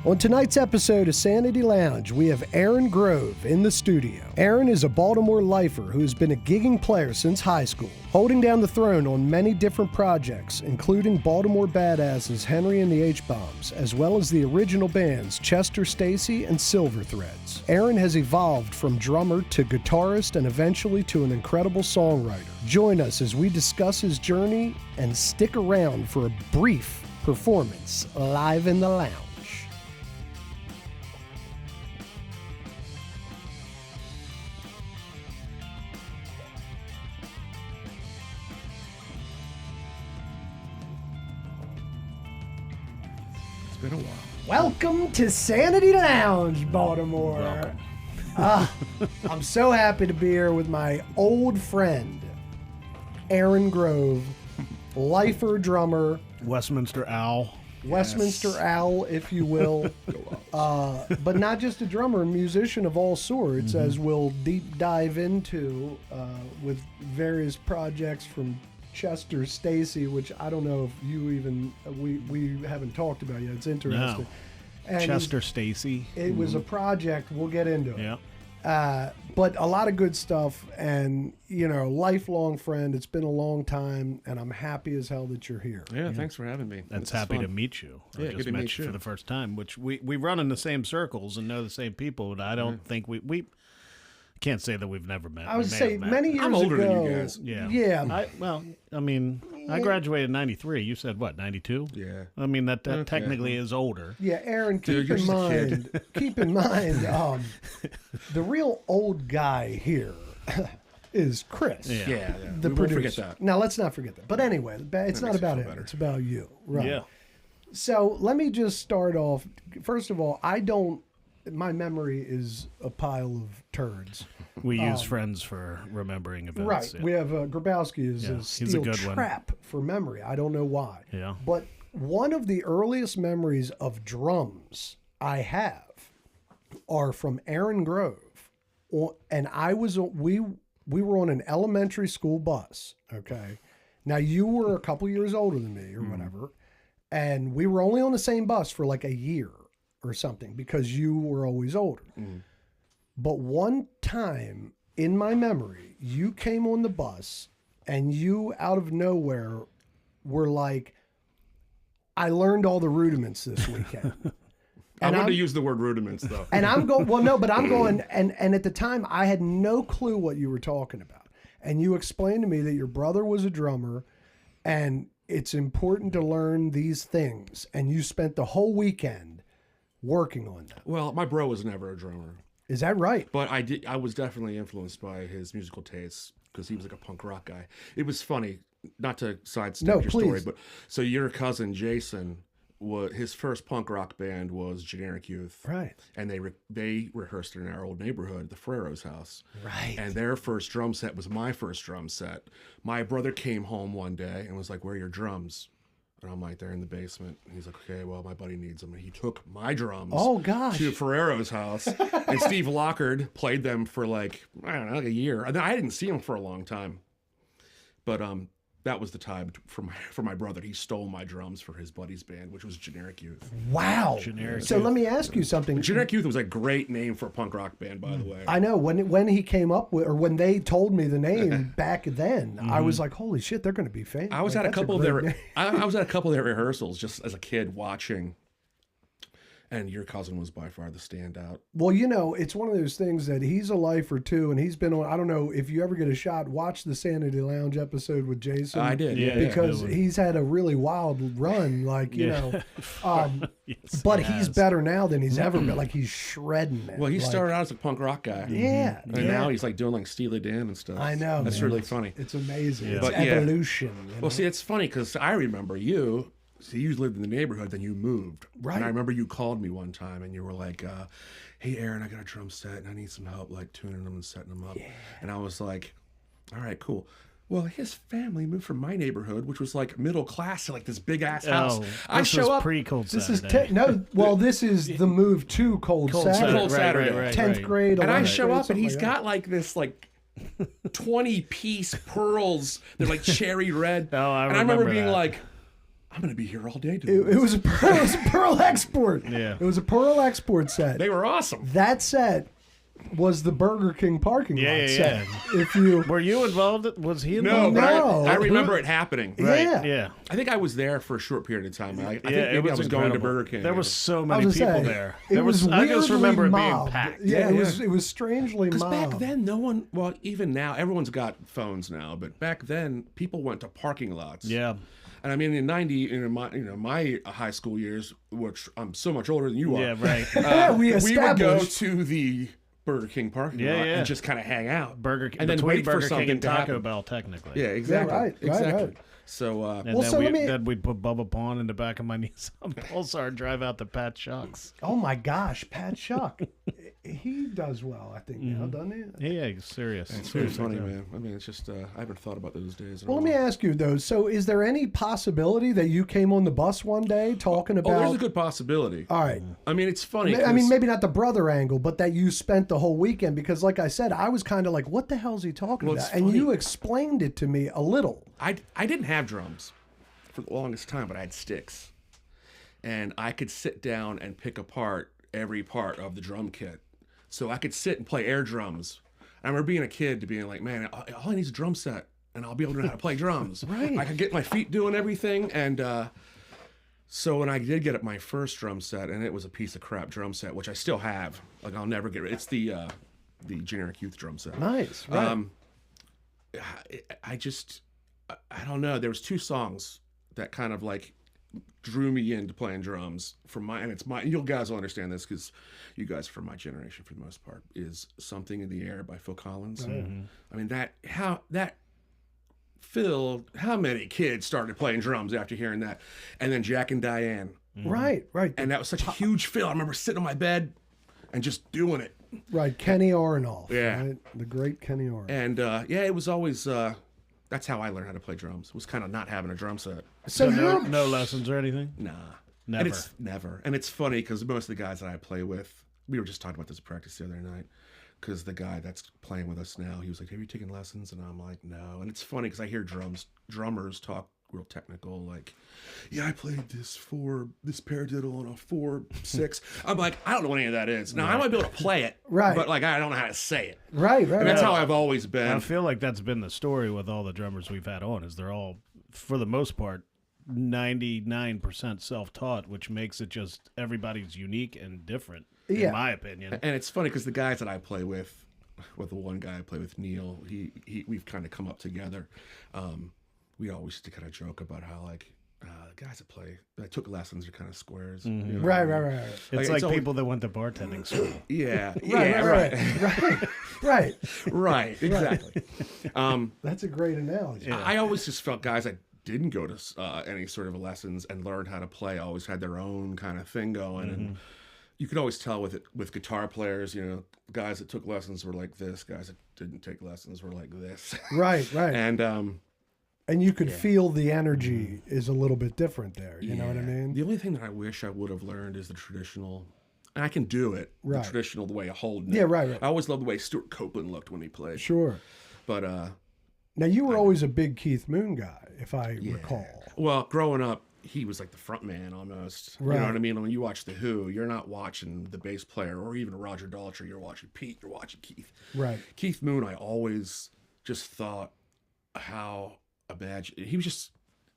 On tonight's episode of Sanity Lounge, we have Aaron Grove in the studio. Aaron is a Baltimore lifer who has been a gigging player since high school, holding down the throne on many different projects, including Baltimore Badasses Henry and the H-Bombs, as well as the original bands Chester Stacey and Silver Threads. Aaron has evolved from drummer to guitarist and eventually to an incredible songwriter. Join us as we discuss his journey and stick around for a brief performance live in the lounge. Been a while. Welcome to Sanity Lounge, Baltimore. I'm so happy to be here with my old friend, Aaron Grove, lifer drummer, Westminster Owl. Westminster Owl, if you will. But not just a drummer, a musician of all sorts, as we'll deep dive into with various projects from Chester Stacey, which I don't know if you even we haven't talked about yet. It's interesting. No. And Chester Stacey. it was a project. We'll get into it. Yeah. But a lot of good stuff, and lifelong friend. It's been a long time, and I'm happy as hell that you're here. Yeah, thanks for having me. That's It's happy fun. to meet you. Yeah, I good just to met meet you you. for the first time, which we run in the same circles and know the same people, but I don't think we can't say that we've never met. I would We may say have met. many years I'm older ago. than you guys. Yeah. Yeah. I graduated in 93. You said what, 92? Yeah. I mean, that Okay. technically is older. Yeah, Aaron, Dude, keep you're in just a mind, the real old guy here is Chris. Yeah. The We won't producer. forget that. Now, let's not forget that. But anyway, it's That not makes about it him. feel better. It's about you. Right. Yeah. So let me just start off. First of all, my memory is a pile of turds. We use friends for remembering events. Right. Yeah. We have Grabowski is Yeah, a he's a steel good one. trap for memory. I don't know why. Yeah. But one of the earliest memories of drums I have are from Aaron Grove. And we were on an elementary school bus, okay? Now, you were a couple years older than me or whatever, and we were only on the same bus for like a year or something because you were always older. But one time in my memory, you came on the bus and you out of nowhere were like, I learned all the rudiments this weekend. I And wanted I'm- to use the word rudiments, though. And I'm going, well, no, but I'm going, and at the time I had no clue what you were talking about. And you explained to me that your brother was a drummer and it's important to learn these things. And you spent the whole weekend working on them. Well, my bro was never a drummer, Is that right? but I was definitely influenced by his musical tastes because he was like a punk rock guy. It was funny, not to sidestep No, your story, please. but so your cousin Jason, his first punk rock band was Generic Youth. Right. And they rehearsed in our old neighborhood, the Ferrero's house. Right. And their first drum set was my first drum set. My brother came home one day and was like, "Where are your drums?" And I'm like, "They're in the basement." And he's like, "Okay, well, my buddy needs them." And he took my drums Oh, gosh. to Ferrero's house. And Steve Lockard played them for like a year. And I didn't see him for a long time. But that was the time for my brother. He stole my drums for his buddy's band, which was Generic Youth. Wow. Generic So let me ask you something. Generic Youth was a great name for a punk rock band, by the way. I know when he came up with, or when they told me the name back then, I was like, "Holy shit, they're going to be famous." I was Like, at a that's couple of great their name. I was at a couple of their rehearsals just as a kid watching, and your cousin was by far the standout. Well, it's one of those things that he's a lifer too, and he's been on. I don't know if you ever get a shot. Watch the Sanity Lounge episode with Jason. I did, Yeah, because yeah. he's had a really wild run. Like Yes, but he he's has. better now than he's ever been. Like he's shredding it. Well, he Like, started out as a punk rock guy, Yeah, and now he's like doing like Steely Dan and stuff. I know. That's man. really funny. It's amazing. Yeah. It's But, yeah. evolution. you know? Well, see, it's funny because I remember you. So you lived in the neighborhood, then you moved. Right. And I remember you called me one time and you were like, "Hey, Aaron, I got a drum set and I need some help like tuning them and setting them up." And I was like, "All right, cool." Well, his family moved from my neighborhood, which was like middle class to like this big ass house. Oh, this was up. pre-Cold This is Saturday. this is the move to Cold Cold Saturday. Cold Saturday. Right, 10th right. grade. And I 11th show grade, up and something he's like got like this like 20-piece pearls. They're like cherry red. Oh, I and I remember being that. like, I'm going to be here all day doing It was a Pearl export. Yeah. It was a Pearl export set. They were awesome. That set was the Burger King parking lot Yeah. set. If you Were you involved? Was he No, involved? but No. I remember it happening. Yeah. Yeah. I think I was there for a short period of time. I think Yeah, maybe I was going to incredible. Burger King. There was so I many was people gonna say, there. It There was I just remember it being mobbed. packed. Yeah, Yeah, it was strangely Because mobbed. back then, no one, well, even now, everyone's got phones now, but back then, people went to parking lots. Yeah. And I mean, in my high school years, which I'm so much older than you are. Yeah, right. We we would go established. to the Burger King parking Yeah, lot yeah. and just kind of hang out. Burger King, and then between wait Burger for something King and to Taco happen. Bell, technically. Yeah, exactly. right, exactly. right. So, And Well, then, so let me- then we'd put Bubba Pawn in the back of my Nissan Pulsar and drive out to Pat Shucks. Oh my gosh, Pat Shuck. He does well, I think, now, doesn't he? Yeah, serious. it's very funny, man. I mean, it's just, I haven't thought about those days. in a Well, let me while. ask you though. So, is there any possibility that you came on the bus one day talking Oh, there's a about? good possibility. All right. I mean, it's funny. I mean, 'cause- maybe not the brother angle, but that you spent the whole weekend because, like I said, I was kind of like, "What the hell is he talking Well, about?" it's And funny. you explained it to me a little. I didn't have drums for the longest time, but I had sticks. And I could sit down and pick apart every part of the drum kit. So I could sit and play air drums. I remember being a kid to being like, man, all I need is a drum set, and I'll be able to know how to play drums. Right. I could get my feet doing everything. And so when I did get my first drum set, and it was a piece of crap drum set, which I still have. Like, I'll never get rid. It's the generic youth drum set. Nice, right? I don't know. There was two songs that kind of like drew me into playing drums you guys will understand this because you guys are from my generation for the most part, is Something in the Air by Phil Collins. I mean, how many kids started playing drums after hearing that? And then Jack and Diane. Right. And that was such a huge feel. I remember sitting on my bed and just doing it. Right. Kenny Aronoff. Yeah. Right? The great Kenny Aronoff. And it was always that's how I learned how to play drums. Was kind of not having a drum set. So no, you're no lessons or anything? Nah. Never. And it's never. And it's funny because most of the guys that I play with, we were just talking about this at practice the other night, because the guy that's playing with us now, he was like, have you taken lessons? And I'm like, no. And it's funny because I hear drummers talk real technical, like, yeah, I played this paradiddle on a 4/6. I'm like, I don't know what any of that is. Now, I might be able to play it, Right. but like, I don't know how to say it. right. And that's how I've always been. I feel like that's been the story with all the drummers we've had on, is they're all, for the most part, 99% self-taught, which makes it just everybody's unique and different, Yeah. in my opinion. And it's funny because the guys that I play with the one guy I play with, Neil, we've kind of come up together. We always used to kind of joke about how like the guys that took lessons are kind of squares. You know? Right. It's Like, like it's always- people that went to bartending school. Yeah, Right. right, exactly. That's a great analogy. I always just felt guys that didn't go to any sort of lessons and learned how to play always had their own kind of thing going, and you could always tell with guitar players, you know, guys that took lessons were like this, guys that didn't take lessons were like this. Right. And And you could feel the energy is a little bit different there. You know what I yeah. mean? The only thing that I wish I would have learned is the traditional, and I can do it, Right. the traditional, the way of holding it. Yeah, right. I always loved the way Stuart Copeland looked when he played. Sure. But Now, you were always a big Keith Moon guy, if I recall. well, growing up, he was like the front man almost. You Right. know what I mean? When you watch The Who, you're not watching the bass player or even Roger Daltrey. You're watching Pete. You're watching Keith. Right. Keith Moon, I always just thought how he was just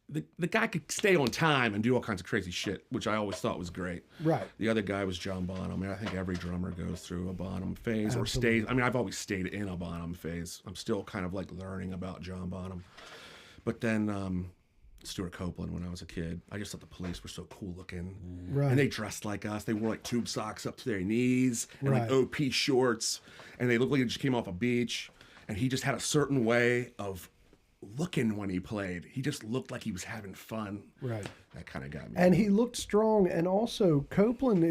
the guy could stay on time and do all kinds of crazy shit, which I always thought was great. Right. The other guy was John Bonham. I mean, I think every drummer goes through a Bonham phase or Absolutely. stays. I mean, I've always stayed in a Bonham phase. I'm still kind of like learning about John Bonham. But then Stuart Copeland, when I was a kid, I just thought the Police were so cool looking. Right. And they dressed like us. They wore like tube socks up to their knees and Right. like OP shorts. And they looked like they just came off a beach. And he just had a certain way of looking when he played. He just looked like he was having fun. Right. That kind of got me. And he looked strong. And also, Copeland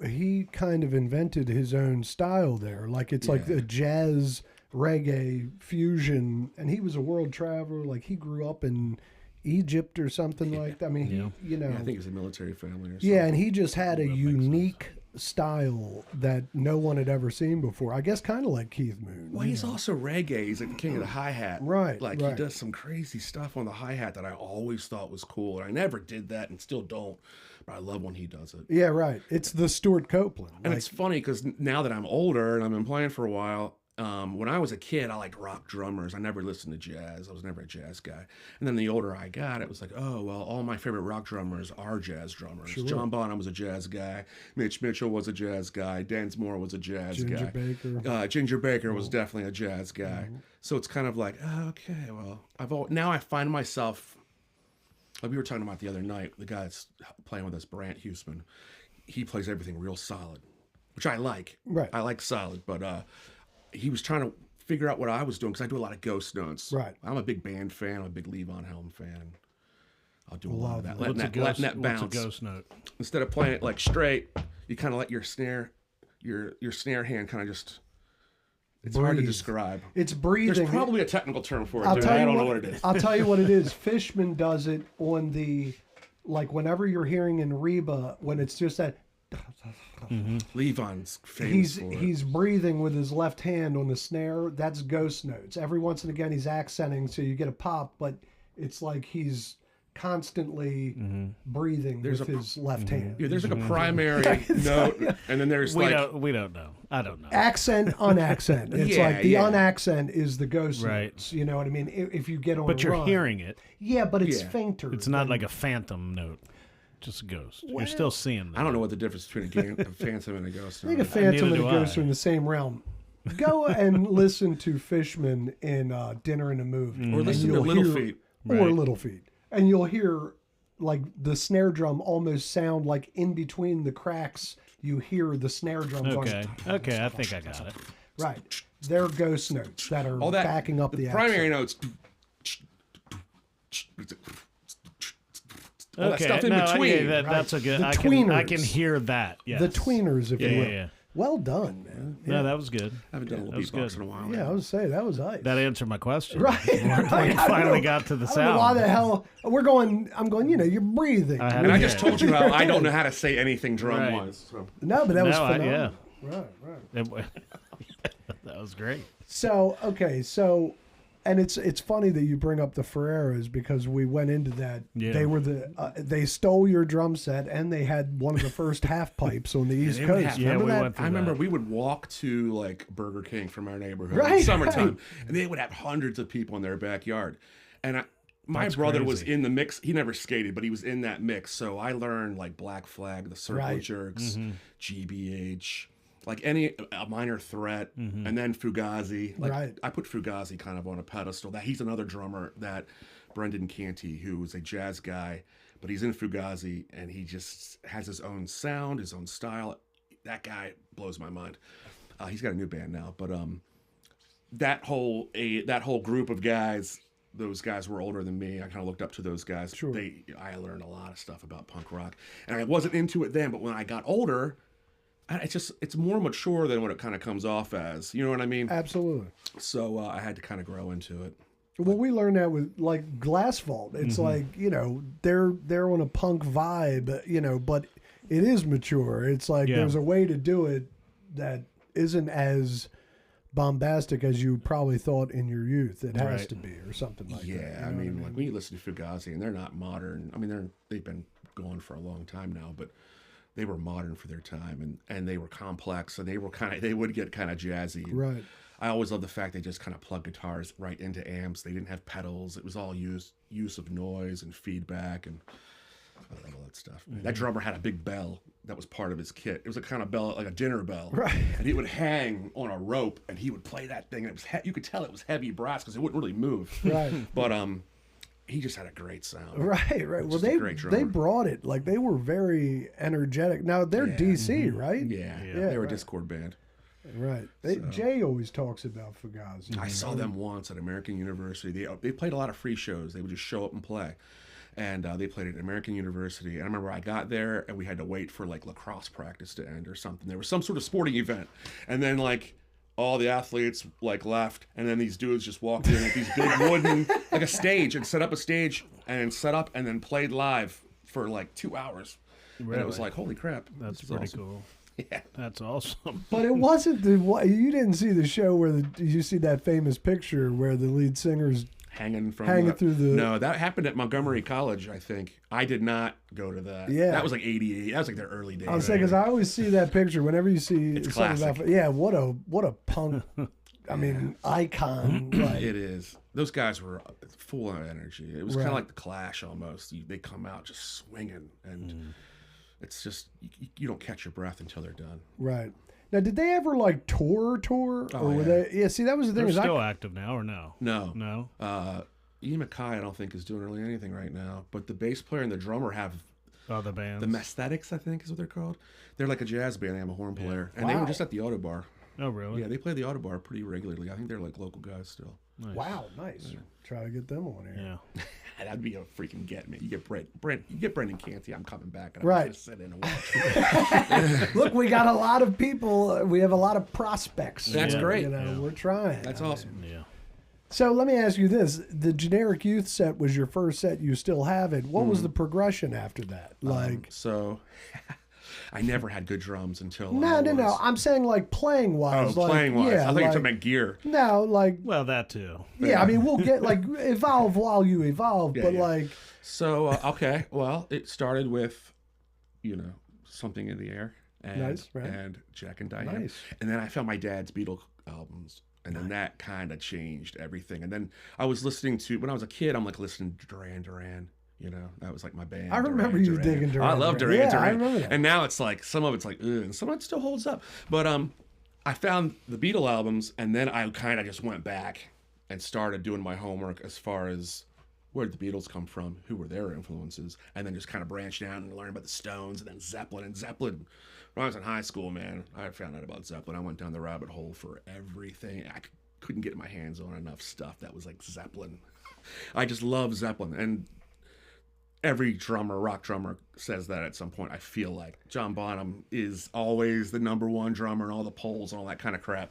he kind of invented his own style there. Like, it's like a jazz reggae fusion. And he was a world traveler. Like, he grew up in Egypt or something like that. I mean, you know. Yeah, I think it was a military family or something. Yeah, and he just had a unique style that no one had ever seen before. I guess kind of like Keith Moon. Well, he's also reggae. He's like the king of the hi-hat. Right, Like, right. he does some crazy stuff on the hi-hat that I always thought was cool. And I never did that and still don't. But I love when he does it. Yeah, right. It's the Stuart Copeland. And it's funny because now that I'm older and I've been playing for a while, when I was a kid, I liked rock drummers. I never listened to jazz. I was never a jazz guy. And then the older I got, it was like, oh, well, all my favorite rock drummers are jazz drummers. Sure. John Bonham was a jazz guy. Mitch Mitchell was a jazz guy. Densmore was a jazz Ginger guy. Baker. Ginger Baker was definitely a jazz guy. So it's kind of like, oh, okay, well, now I find myself, like we were talking about the other night, the guy that's playing with us, Brant Huseman, he plays everything real solid, which I like. Right. I like solid, but he was trying to figure out what I was doing because I do a lot of ghost notes. Right. I'm a big band fan. I'm a big Levon Helm fan. I'll do a lot of that. What's Letting that bounce. What's a ghost note? Instead of playing it like straight, you kind of let your snare hand kind of just. It's hard to Breathe. describe. It's breathing. There's probably a technical term for it. I'll Dude. tell I you don't what, know what it is. I'll tell you what it is. Fishman does it on the, like whenever you're hearing in Reba, when it's just that. Levon's famous for it. He's breathing with his left hand on the snare. That's ghost notes. Every once and again he's accenting, so you get a pop, but it's like he's constantly breathing with his left hand. Yeah, there's like a primary note, and then there's We like don't know. I don't know. Accent, unaccent. It's Yeah, like the yeah. unaccent is the ghost Right. notes. You know what I mean? If you get on But a you're run. hearing it. Yeah, but it's Yeah. fainter. It's not like a phantom note. Just a ghost. You're still seeing that. I don't know what the difference between a phantom and a ghost. I think a is. phantom Neither and a do ghost I. are in the same realm. Go and listen to Fishman in Dinner and a Movie. Or and listen to you'll Little hear- Feet. Or Right. Little Feet. And you'll hear like the snare drum almost sound like in between the cracks you hear the snare drum Okay. going. Okay, I think I got it. Right. They're ghost notes that are All that backing up the primary accent. notes. All that stuff in no, between. yeah, that's a good. The I tweeners. can hear that. Yes. The tweeners, if Yeah, you yeah, will. yeah. Well done, man. No, that was good. I haven't done a that little was beatbox good. in a while. Yeah, I was saying that was nice. That answered my question. Right. When you finally got to the I don't know why sound. the hell I'm going, you're breathing. I had And I it just here. told you how I don't know how to say anything drum Right. wise. So. No, but that was No, phenomenal. yeah. Right. That was great. So, okay, so and it's funny that you bring up the Ferreras because we went into that. Yeah. They were they stole your drum set and they had one of the first half pipes on the East they would Coast. have- Yeah, Remember we that? went through I remember that. we would walk to like Burger King from our neighborhood in Right, summertime, right. and they would have hundreds of people in their backyard. And my That's brother was crazy. in the mix. He never skated, but he was in that mix. So I learned like Black Flag, the Circle Right. Jerks, GBH, like a Minor Threat, and then Fugazi. Like Right. I put Fugazi kind of on a pedestal. That he's another drummer that Brendan Canty, who is a jazz guy, but he's in Fugazi and he just has his own sound, his own style. That guy blows my mind. He's got a new band now, but that whole group of guys, those guys were older than me. I kind of looked up to those guys. Sure. I learned a lot of stuff about punk rock, and I wasn't into it then. But when I got older, it's more mature than what it kind of comes off as. You know what I mean? Absolutely. So I had to kind of grow into it. Well, we learned that with like Glass Vault. It's like, they're on a punk vibe, but it is mature. It's like Yeah. there's a way to do it that isn't as bombastic as you probably thought in your youth. It has Right. to be or something like that. Yeah, I mean, like when you listen to Fugazi, and they're not modern. I mean, they've been going for a long time now, but they were modern for their time, and they were complex, and they would get kind of jazzy. Right. I always love the fact they just kind of plug guitars right into amps. They didn't have pedals. It was all use of noise and feedback, and I love all that stuff. That drummer had a big bell that was part of his kit. It was a kind of bell, like a dinner bell, Right. and it would hang on a rope, and he would play that thing. And it was you could tell it was heavy brass because it wouldn't really move. Right. But he just had a great sound. Right. Well, Just a great drummer. they brought it. Like they were very energetic. Now they're DC, right? Yeah, Yeah, they were a right. Discord band. Right. Jay always talks about Fugazi. I saw them once at American University. They played a lot of free shows. They would just show up and play. And they played at American University. And I remember I got there and we had to wait for like lacrosse practice to end or something. There was some sort of sporting event. And then like all the athletes like left. And then these dudes just walked in with these big wooden, like a stage, and set up a stage and set up and then played live for like 2 hours. And it was Really? like, holy crap. That's this is pretty awesome. cool. Yeah. That's awesome. But it wasn't you didn't see the show where did you see that famous picture where the lead singer's Hanging through the... No, that happened at Montgomery College, I think. I did not go to that. Yeah. That was like 88. That was like their early days. I was saying, because I always see that picture whenever you see It's something classic. about... Yeah, what a punk, I mean, icon. Like, It is. Those guys were full of energy. It was Right. kind of like the Clash almost. They come out just swinging, and it's just you don't catch your breath until they're done. right. Now, did they ever, like, tour? Or Oh, were yeah. they... Yeah, see, that was the thing. They're Is still active now or no? No, No? Ian MacKay, I don't think is doing really anything right now. But the bass player and the drummer have Oh, the bands. the Mesthetics, I think is what they're called. They're like a jazz band. They have a horn player, and they Wow. were just at the Auto Bar. Oh, really? Yeah, they play the Auto Bar pretty regularly. I think they're like local guys still. Nice. Wow, nice. Try to get them on here. Yeah. That'd be a freaking get, man. You get you get Brendan Canty. I'm coming back. And Right. I'm just gonna sit in and watch. Look, we got a lot of people. We have a lot of prospects. That's great. You know, Yeah. we're trying. That's I mean. awesome. Yeah. So let me ask you this: the Generic Youth set was your first set. You still have it. What was the progression after that? Like, So, I never had good drums until no. I'm saying like playing wise. Oh, like, playing wise. Yeah, I thought you were like, talking about gear. no, like, Well, that too. yeah. I mean, we'll get like evolve while you evolve, Yeah, but yeah. like, So okay, well, it started with, something in the air, and Nice, right. and Jack and Diane, Nice. and then I found my dad's Beatles albums, and then that kind of changed everything. And then I was listening to when I was a kid, I'm like listening to Duran Duran. That was like my band. I remember you digging Duran I love Duran. Duran Yeah, I Duran. remember that. And now it's like some of it's like, ugh, and some of it still holds up. But I found the Beatle albums, and then I kind of just went back and started doing my homework as far as where did the Beatles come from, who were their influences, and then just kind of branched out and learned about the Stones, and then Zeppelin. And Zeppelin, when I was in high school, man, I found out about Zeppelin. I went down the rabbit hole for everything. I couldn't get my hands on enough stuff that was like Zeppelin. I just love Zeppelin, and every rock drummer says that at some point. I feel like John Bonham is always the number one drummer and all the polls and all that kind of crap.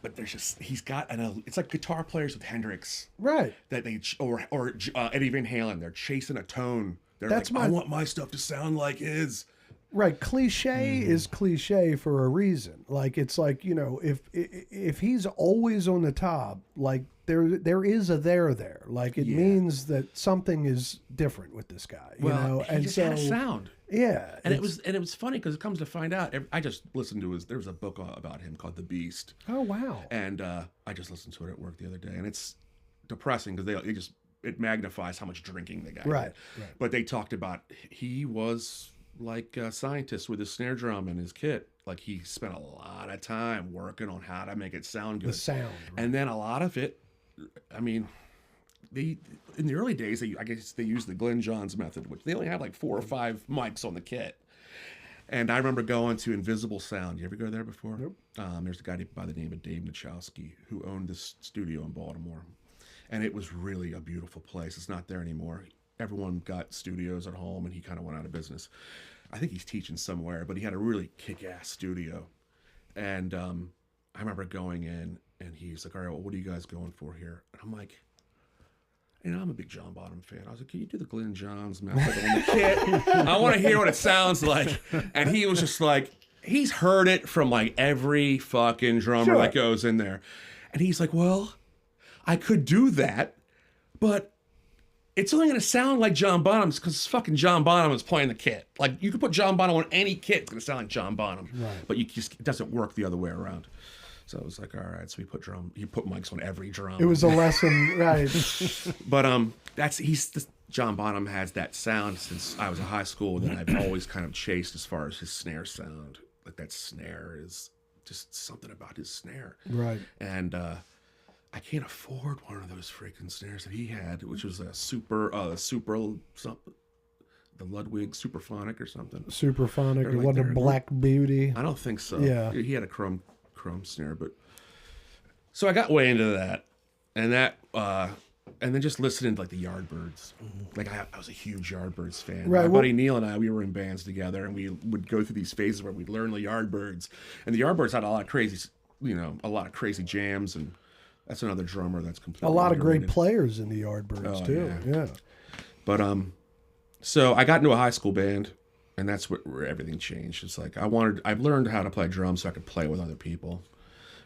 But he's got it's like guitar players with Hendrix right. that or Eddie Van Halen. They're chasing a tone. They're That's like, I want my stuff to sound like his. Right, cliche is cliche for a reason. Like it's like if he's always on the top, like there is a there. Like it means that something is different with this guy. Well, you know, he and just so had a sound. yeah, And it was funny because it comes to find out. I just listened to there was a book about him called The Beast, oh wow, and I just listened to it at work the other day, and it's depressing because it magnifies how much drinking the guy Right, did. right. But they talked about he was like a scientist with his snare drum and his kit. Like he spent a lot of time working on how to make it sound good. the sound. And then a lot of it, I mean, in the early days, I guess they used the Glenn Johns method, which they only had like 4 or 5 mics on the kit. And I remember going to Invisible Sound. You ever go there before? Nope. There's a guy by the name of Dave Nachowski who owned this studio in Baltimore. And it was really a beautiful place. It's not there anymore. Everyone got studios at home, and he kind of went out of business. I think he's teaching somewhere, but he had a really kick-ass studio. And I remember going in, and he's like, all right, well, what are you guys going for here? And I'm like, I'm a big John Bonham fan. I was like, can you do the Glenn Johns method on the kit? I want to hear what it sounds like. And he was just like, he's heard it from like every fucking drummer that goes in there. And he's like, well, I could do that, but it's only going to sound like John Bonham's because fucking John Bonham is playing the kit. Like, you could put John Bonham on any kit, it's going to sound like John Bonham. Right. But it doesn't work the other way around. So I was like, all right. So he put mics on every drum. It was a lesson, right? But John Bonham has that sound since I was in high school that I've always kind of chased as far as his snare sound. Like that snare is just something about his snare. Right. And I can't afford one of those freaking snares that he had, which was a super something, the Ludwig Superphonic or something. Superphonic. They're It like wasn't a they're- Black Beauty. I don't think so. Yeah. He had a chrome snare, but so I got way into that, and then just listening to like the Yardbirds. Like I was a huge Yardbirds fan. Right, My well- buddy Neil and I, we were in bands together, and we would go through these phases where we'd learn the Yardbirds, and the Yardbirds had a lot of crazy jams, and that's another drummer that's completely A lot of great underrated. players in the Yardbirds Oh, too. yeah. Yeah. But so I got into a high school band, and that's where everything changed. It's like I've learned how to play drums so I could play with other people.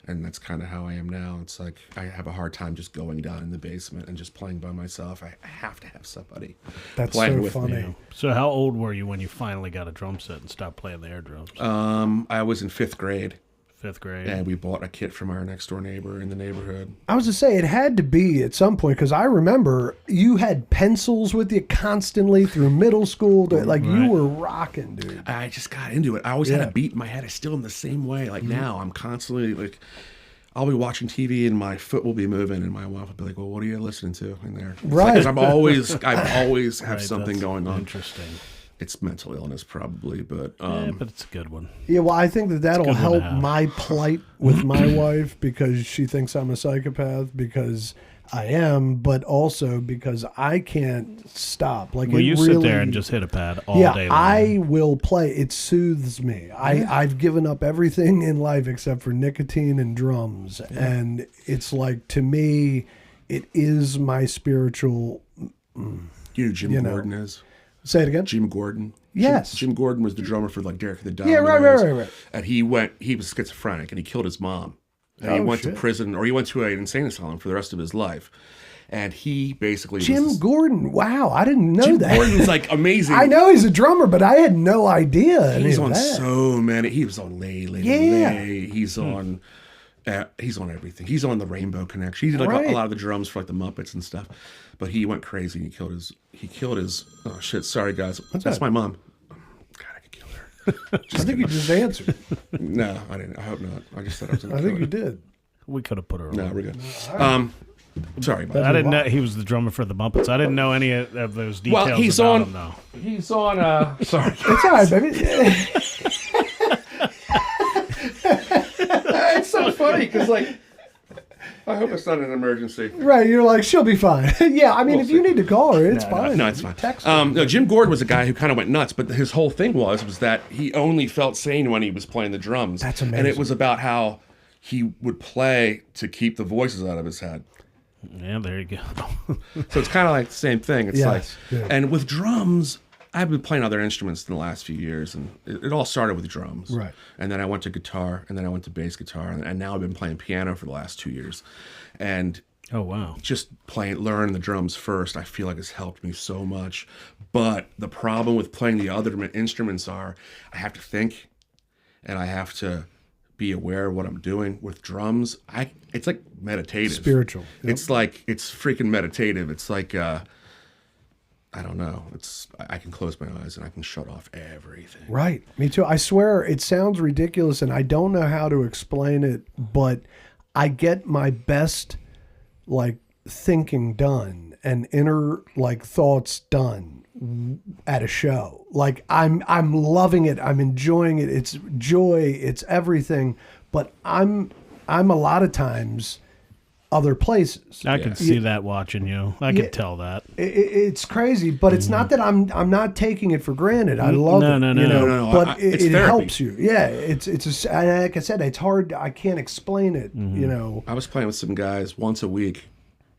And that's kind of how I am now. It's like I have a hard time just going down in the basement and just playing by myself. I have to have somebody That's playing so with funny. me. So how old were you when you finally got a drum set and stopped playing the air drums? I was in 5th grade, 5th grade. and we bought a kit from our next door neighbor in the neighborhood. I was to say it had to be at some point because I remember you had pencils with you constantly through middle school. Like you Right. were rocking, dude. I just got into it. I always had Yeah. a beat in my head. I still am the same way. Like now, I'm constantly like, I'll be watching TV and my foot will be moving, and my wife will be like, "Well, what are you listening to in there?" It's Right. Because I always have Right, something that's going on. Interesting. It's mental illness probably, but Yeah, but it's a good one. Yeah, well, I think that'll good one to help have. my plight with my wife because she thinks I'm a psychopath because I am, but also because I can't stop. Like Well, it you really, sit there and just hit a pad all yeah, day long. I will play. It soothes me. I've given up everything in life except for nicotine and drums, and it's like to me, it is my spiritual. you know who Jim You know. Gordon is? Say it again. Jim Gordon. Yes. Jim Gordon was the drummer for like Derek the Dominoes. Yeah, right. And he was schizophrenic and he killed his mom. And he Oh, went to shit. prison, or he went to an insane asylum for the rest of his life. And he basically Jim was Gordon. Wow, I didn't know Jim that. Gordon's like amazing. I know he's a drummer, but I had no idea. any He's of on that. so many. He was on Lay. Yeah. He's on. He's on everything. He's on the Rainbow Connection. He did like Right. a lot of the drums for like the Muppets and stuff. But he went crazy. And he killed his. Oh shit! Sorry guys. That's that? my mom. God, I could kill her. I think you just answered. No, I didn't. I hope not. I just said I was going I to think kill you her. did. We could have put her on. No, we're good. Sorry about I that. didn't know he was the drummer for the Muppets. I didn't know any of those details Well, he's about on. him, though. He's on. Sorry. It's all right, baby. It's so funny because like. I hope it's not an emergency. Right, you're like, she'll be fine. Yeah, I mean, We'll if you see. need to call her, it's fine. No, it's fine. Text her. No, Jim Gordon was a guy who kind of went nuts, but his whole thing was that he only felt sane when he was playing the drums. That's And it amazing. was about how he would play to keep the voices out of his head. Yeah, there you go. So it's kind of like the same thing. It's Yes, like, yeah. and with drums, I've been playing other instruments in the last few years, and it all started with drums. Right. And then I went to guitar, and then I went to bass guitar, and now I've been playing piano for the last 2 years. And Oh, wow. just learn the drums first, I feel like has helped me so much. But the problem with playing the other instruments are I have to think and I have to be aware of what I'm doing. With drums, it's like meditative. Spiritual. Yep. It's like, it's freaking meditative. It's like, I don't know. I can close my eyes and I can shut off everything. Right. Me too. I swear it sounds ridiculous and I don't know how to explain it, but I get my best like thinking done and inner like thoughts done at a show. Like I'm loving it. I'm enjoying it. It's joy, it's everything, but I'm a lot of times other places. I could see that watching you. I Yeah. could tell that. It's crazy, but it's not that I'm not taking it for granted. I love No, it. no, you no. know, No, but it's it therapy. helps you. Yeah, it's like I said, it's hard. I can't explain it. You know, I was playing with some guys once a week,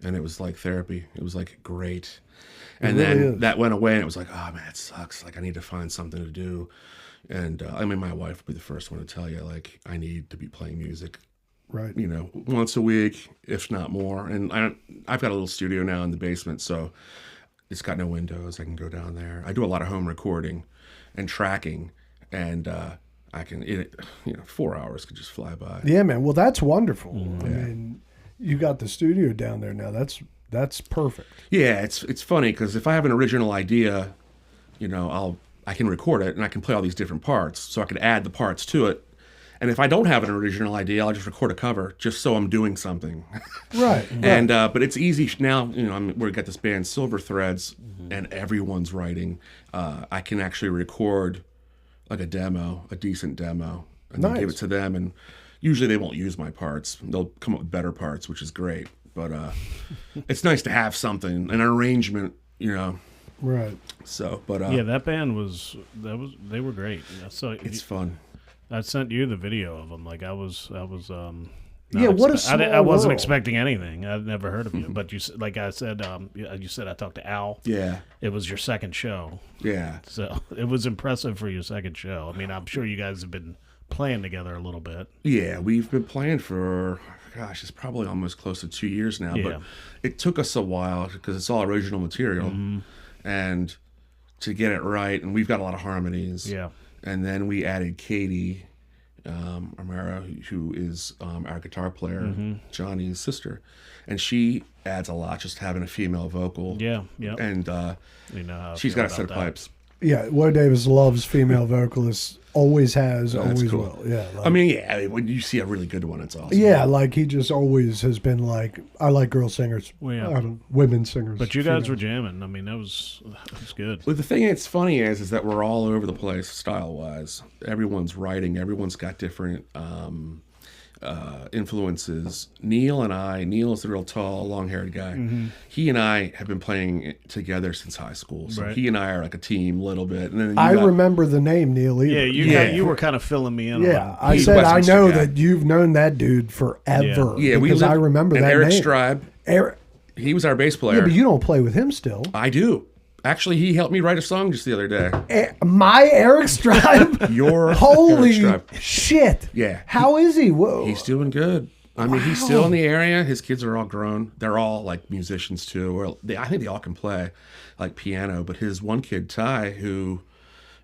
and it was like therapy. It was like great. And really then is. that went away, and it was like, oh man, it sucks. Like I need to find something to do. And I mean, my wife would be the first one to tell you, like, I need to be playing music, right? you know, once a week, if not more. And I've got a little studio now in the basement, so it's got no windows. I can go down there. I do a lot of home recording and tracking, and I can, 4 hours could just fly by. Yeah, man. Well, that's wonderful. I mean, you got the studio down there now. That's perfect. Yeah, it's funny because if I have an original idea, I can record it and I can play all these different parts, so I can add the parts to it. And if I don't have an original idea, I'll just record a cover just so I'm doing something. Right. And but it's easy now. We've got this band Silver Threads, and everyone's writing. I can actually record like a decent demo, and then give Nice. it to them. And usually they won't use my parts; they'll come up with better parts, which is great. But it's nice to have something, an arrangement, Right. So, but Yeah, that band they were great. So it's fun. I sent you the video of them. Like I was Yeah, what a small I wasn't world. expecting anything. I'd never heard of you, but like I said, you said I talked to Al. Yeah. It was your second show, Yeah. so it was impressive for your second show. I mean, I'm sure you guys have been playing together a little bit. Yeah, we've been playing for, gosh, it's probably almost close to 2 years now. Yeah. But it took us a while because it's all original material, and to get it right. And we've got a lot of harmonies. Yeah. And then we added Katie Amara, who is our guitar player, Johnny's sister, and she adds a lot. Just having a female vocal. Yeah. Yeah. And You know how I she's feel got a set of about that. pipes. Yeah, Woe Davis loves female vocalists. Always has, That's always cool. will. Yeah. Like, I mean, yeah, when you see a really good one, it's awesome. yeah, like he just always has been like, I like girl singers. Well, yeah. I don't- women singers. But you guys females. were jamming. I mean, that was good. Well, the thing that's funny is that we're all over the place style wise. Everyone's writing. Everyone's got different influences. Neil is the real tall, long-haired guy. He and I have been playing together since high school. So Right. he and I are like a team a little bit. And then you I got- remember the name Neil Eber. Yeah, you were kind of filling me in. Yeah, on I He's said I Westminster know guy. that you've known that dude forever. Yeah, we because lived, I remember and that Eric name. Stribe, Eric, he was our bass yeah, player. but you don't play with him still. I do. Actually, he helped me write a song just the other day. My Eric Stribe. Your Holy Eric Stribe. shit! Yeah. How is he? Whoa. He's doing good. I mean, he's still in the area. His kids are all grown. They're all like musicians too. Or I think they all can play like piano. But his one kid, Ty, who,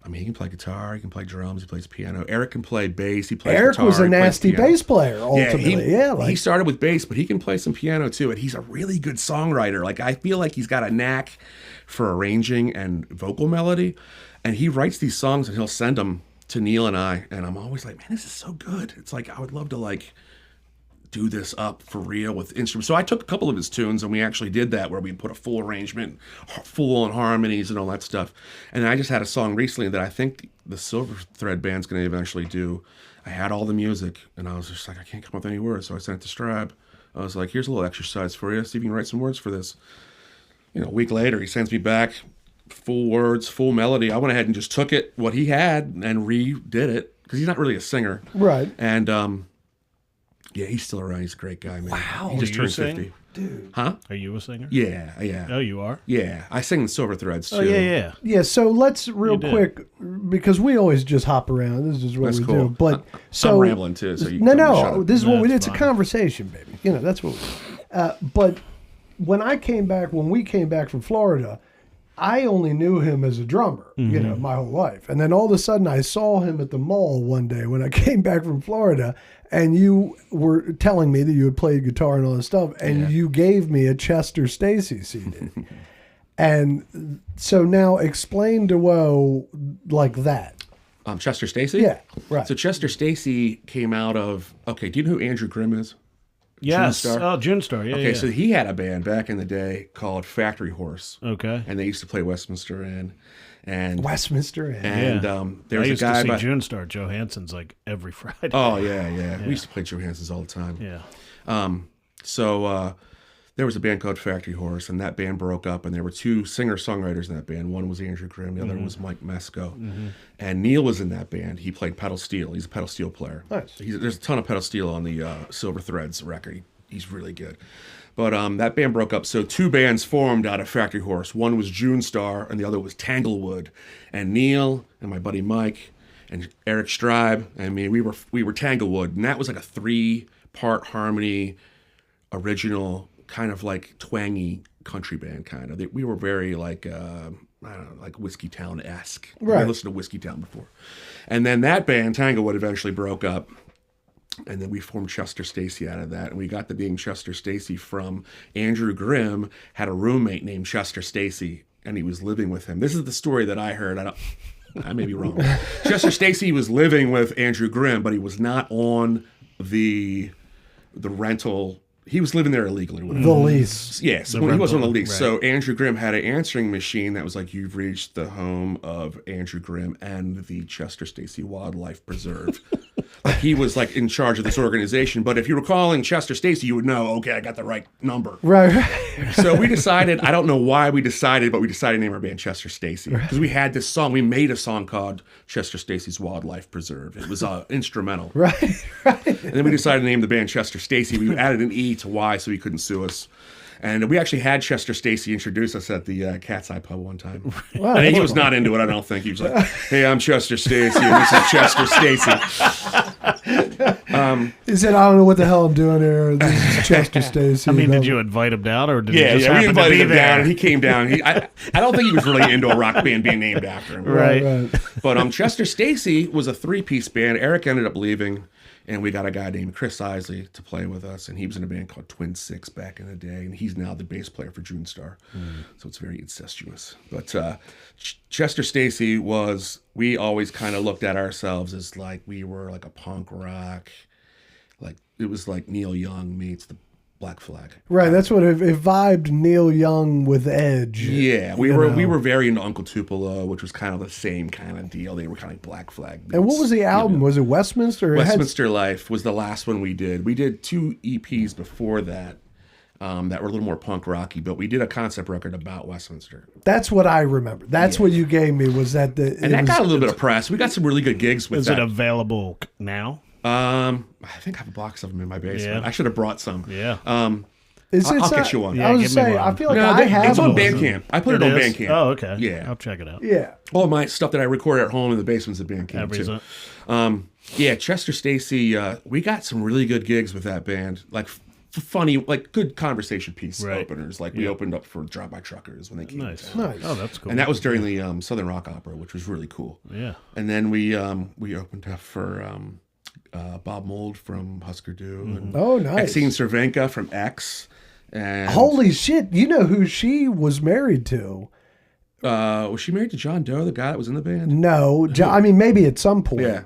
I mean, he can play guitar. He can play drums. He plays piano. Eric can play bass. He plays Eric guitar. was a he plays nasty piano. bass player. Ultimately, yeah. he started with bass, but he can play some piano too. And he's a really good songwriter. Like I feel like he's got a knack for arranging and vocal melody. And he writes these songs and he'll send them to Neil and I. And I'm always like, man, this is so good. It's like I would love to like do this up for real with instruments. So I took a couple of his tunes and we actually did that where we put a full arrangement, full on harmonies and all that stuff. And I just had a song recently that I think the Silver Thread Band's going to eventually do. I had all the music and I was just like, I can't come up with any words. So I sent it to Stribe. I was like, here's a little exercise for you. See if you can write some words for this. You know, a week later, he sends me back full words, full melody. I went ahead and just took it, what he had, and redid it because he's not really a singer. Right. And yeah, he's still around. He's a great guy, man. Wow. He just Do you turned sing? 50. Dude. Huh? Are you a singer? Yeah. Oh, you are? Yeah. I sing the Silver Threads too. Oh, yeah. Yeah, so let's real You did. quick because we always just hop around. This is what That's we cool. do. But so I'm rambling too, so you no, can shut no. up. This is what we do. That's It's a fine. conversation, baby. You know, that's what we do. But when we came back from Florida, I only knew him as a drummer, you know, my whole life. And then all of a sudden I saw him at the mall one day when I came back from Florida and you were telling me that you had played guitar and all this stuff and you gave me a Chester Stacey CD. And so now explain to Woe like that. Chester Stacey? Yeah, right. So Chester Stacey came out of, okay, do you know who Andrew Grimm is? Yes. Star? Oh, June Star. Yeah. Okay, yeah. so he had a band back in the day called Factory Horse. Okay. And they used to play Westminster Inn. And Westminster. and there I was a used guy to see by, June Star Johansson's like every Friday. Oh, yeah. We used to play Johansson's all the time. Yeah. So there was a band called Factory Horse, and that band broke up, and there were two singer-songwriters in that band. One was Andrew Grimm, the other was Mike Mesco. And Neil was in that band. He played pedal steel. He's a pedal steel player. Nice. There's a ton of pedal steel on the Silver Threads record. He's really good. But that band broke up, so two bands formed out of Factory Horse. One was June Star, and the other was Tanglewood. And Neil and my buddy Mike and Eric Stribe, I mean, we were Tanglewood, and that was like a 3-part harmony, original, kind of like twangy country band, kind of. We were very like, I don't know, like Whiskey Town-esque. Right. I listened to Whiskey Town before. And then that band, Tanglewood, eventually broke up. And then we formed Chester Stacey out of that. And we got the name Chester Stacey from Andrew Grimm had a roommate named Chester Stacey, and he was living with him. This is the story that I heard. I may be wrong. Chester Stacey was living with Andrew Grimm, but he was not on the rental. He was living there illegally. Whatever. The lease. Yes, The he was on the rental, lease. right. So Andrew Grimm had an answering machine that was like, "You've reached the home of Andrew Grimm and the Chester Stacey Wildlife Preserve." He was like in charge of this organization. But if you were calling Chester Stacey, you would know, okay, I got the right number. Right. So we decided, I don't know why we decided, but we decided to name our band Chester Stacey. Because we had this song, we made a song called Chester Stacey's Wildlife Preserve. It was instrumental. Right. And then we decided to name the band Chester Stacey. We added an E to Y so he couldn't sue us. And we actually had Chester Stacey introduce us at the Cat's Eye Pub one time. Wow. And he was not into it, I don't think. He was like, hey, I'm Chester Stacey, and this is Chester Stacey. He said, I don't know what the hell I'm doing here. This is Chester Stacey. I mean, did you invite him down, or did he just we happen to invited be him there? down, and he came down. I don't think he was really into a rock band being named after him. Right. But Chester Stacey was a three-piece band. Eric ended up leaving, and we got a guy named Chris Isley to play with us, and he was in a band called Twin Six back in the day, and he's now the bass player for June Star. So it's very incestuous. But Chester Stacey was, we always kind of looked at ourselves as like we were like a punk rock, like it was like Neil Young meets the Black Flag. Right, that's what it vibed Neil Young with Edge. Yeah, we were very into Uncle Tupelo, which was kind of the same kind of deal. They were kind of like Black Flag. And what was the album? Was it Westminster? Westminster Life was the last one we did. We did 2 EPs before that that were a little more punk rocky, but we did a concept record about Westminster. That's what I remember. That's what you gave me, was that And got a little bit of press. We got some really good gigs with that. Is it available now? I think I have a box of them in my basement. Yeah. I should have brought some. Yeah. I'll get you one. I was give me saying, one. I feel like No, I have it's on one. Bandcamp. I put it on is? Bandcamp. Oh, okay. Yeah. I'll check it out. Yeah. All my stuff that I record at home in the basement's at Bandcamp Everything. too. Yeah, Chester Stacey. We got some really good gigs with that band. Like funny, like good conversation piece Right. openers. Like we opened up for Drive By Truckers when they came. Nice. to town. Nice. Oh, that's cool. And that was during the Southern Rock Opera, which was really cool. Yeah. And then we opened up for Bob Mould from Husker Du, and Oh, nice. Exene Cervenka from X. And Holy shit. You know who she was married to? was she married to John Doe, the guy that was in the band? No. I mean, maybe at some point. Yeah.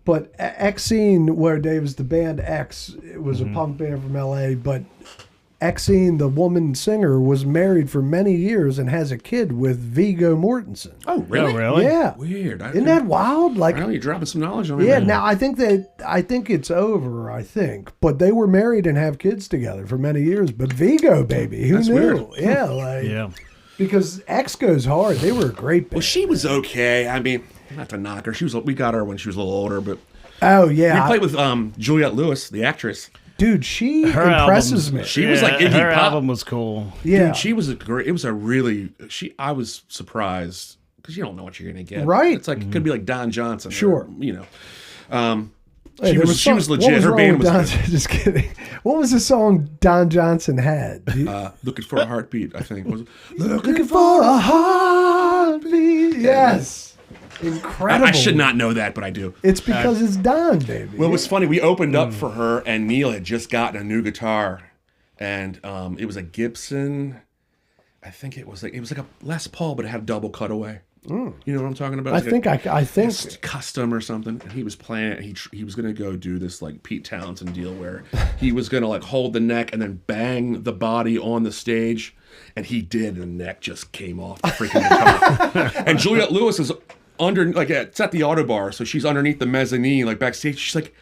But Exene, where Dave was the band X, it was a punk band from L.A., but Exene, the woman singer, was married for many years and has a kid with Viggo Mortensen. Oh, really? Oh, really? Yeah. Weird. Isn't that wild? Like, I know you're dropping some knowledge on me. yeah, man. now I think it's over, I think. But they were married and have kids together for many years. But Viggo, baby, who That's knew? weird. Yeah, like, Yeah. because X goes hard. They were a great band. Well, she was okay. I mean, not to knock her. We got her when she was a little older, but Oh, we yeah. played with Juliette Lewis, the actress. Dude, she Her impresses album- me. She was like Iggy her Pop. album was cool. Yeah. Dude, she was a great. It was a really. I was surprised because you don't know what you're gonna get. Right. It's like it could be like Don Johnson. or, Sure. you know. Hey, She there was some- legit. what Her wrong band with was Don, just kidding. What was the song Don Johnson had? Looking for a Heartbeat. I think was. Looking for a heartbeat. Yes. Incredible. I should not know that, but I do. It's because it's Don, baby. Well, it was funny. We opened up for her, and Neil had just gotten a new guitar, and it was a Gibson. I think it was like a Les Paul, but it had a double cutaway. You know what I'm talking about? I It was like think I think a custom or something. And he was playing it. And he was gonna go do this like Pete Townsend deal where he was gonna like hold the neck and then bang the body on the stage, and he did. And the neck just came off the freaking guitar. And Juliette Lewis is under, like, it's at the auto bar, so she's underneath the mezzanine, like backstage. She's like,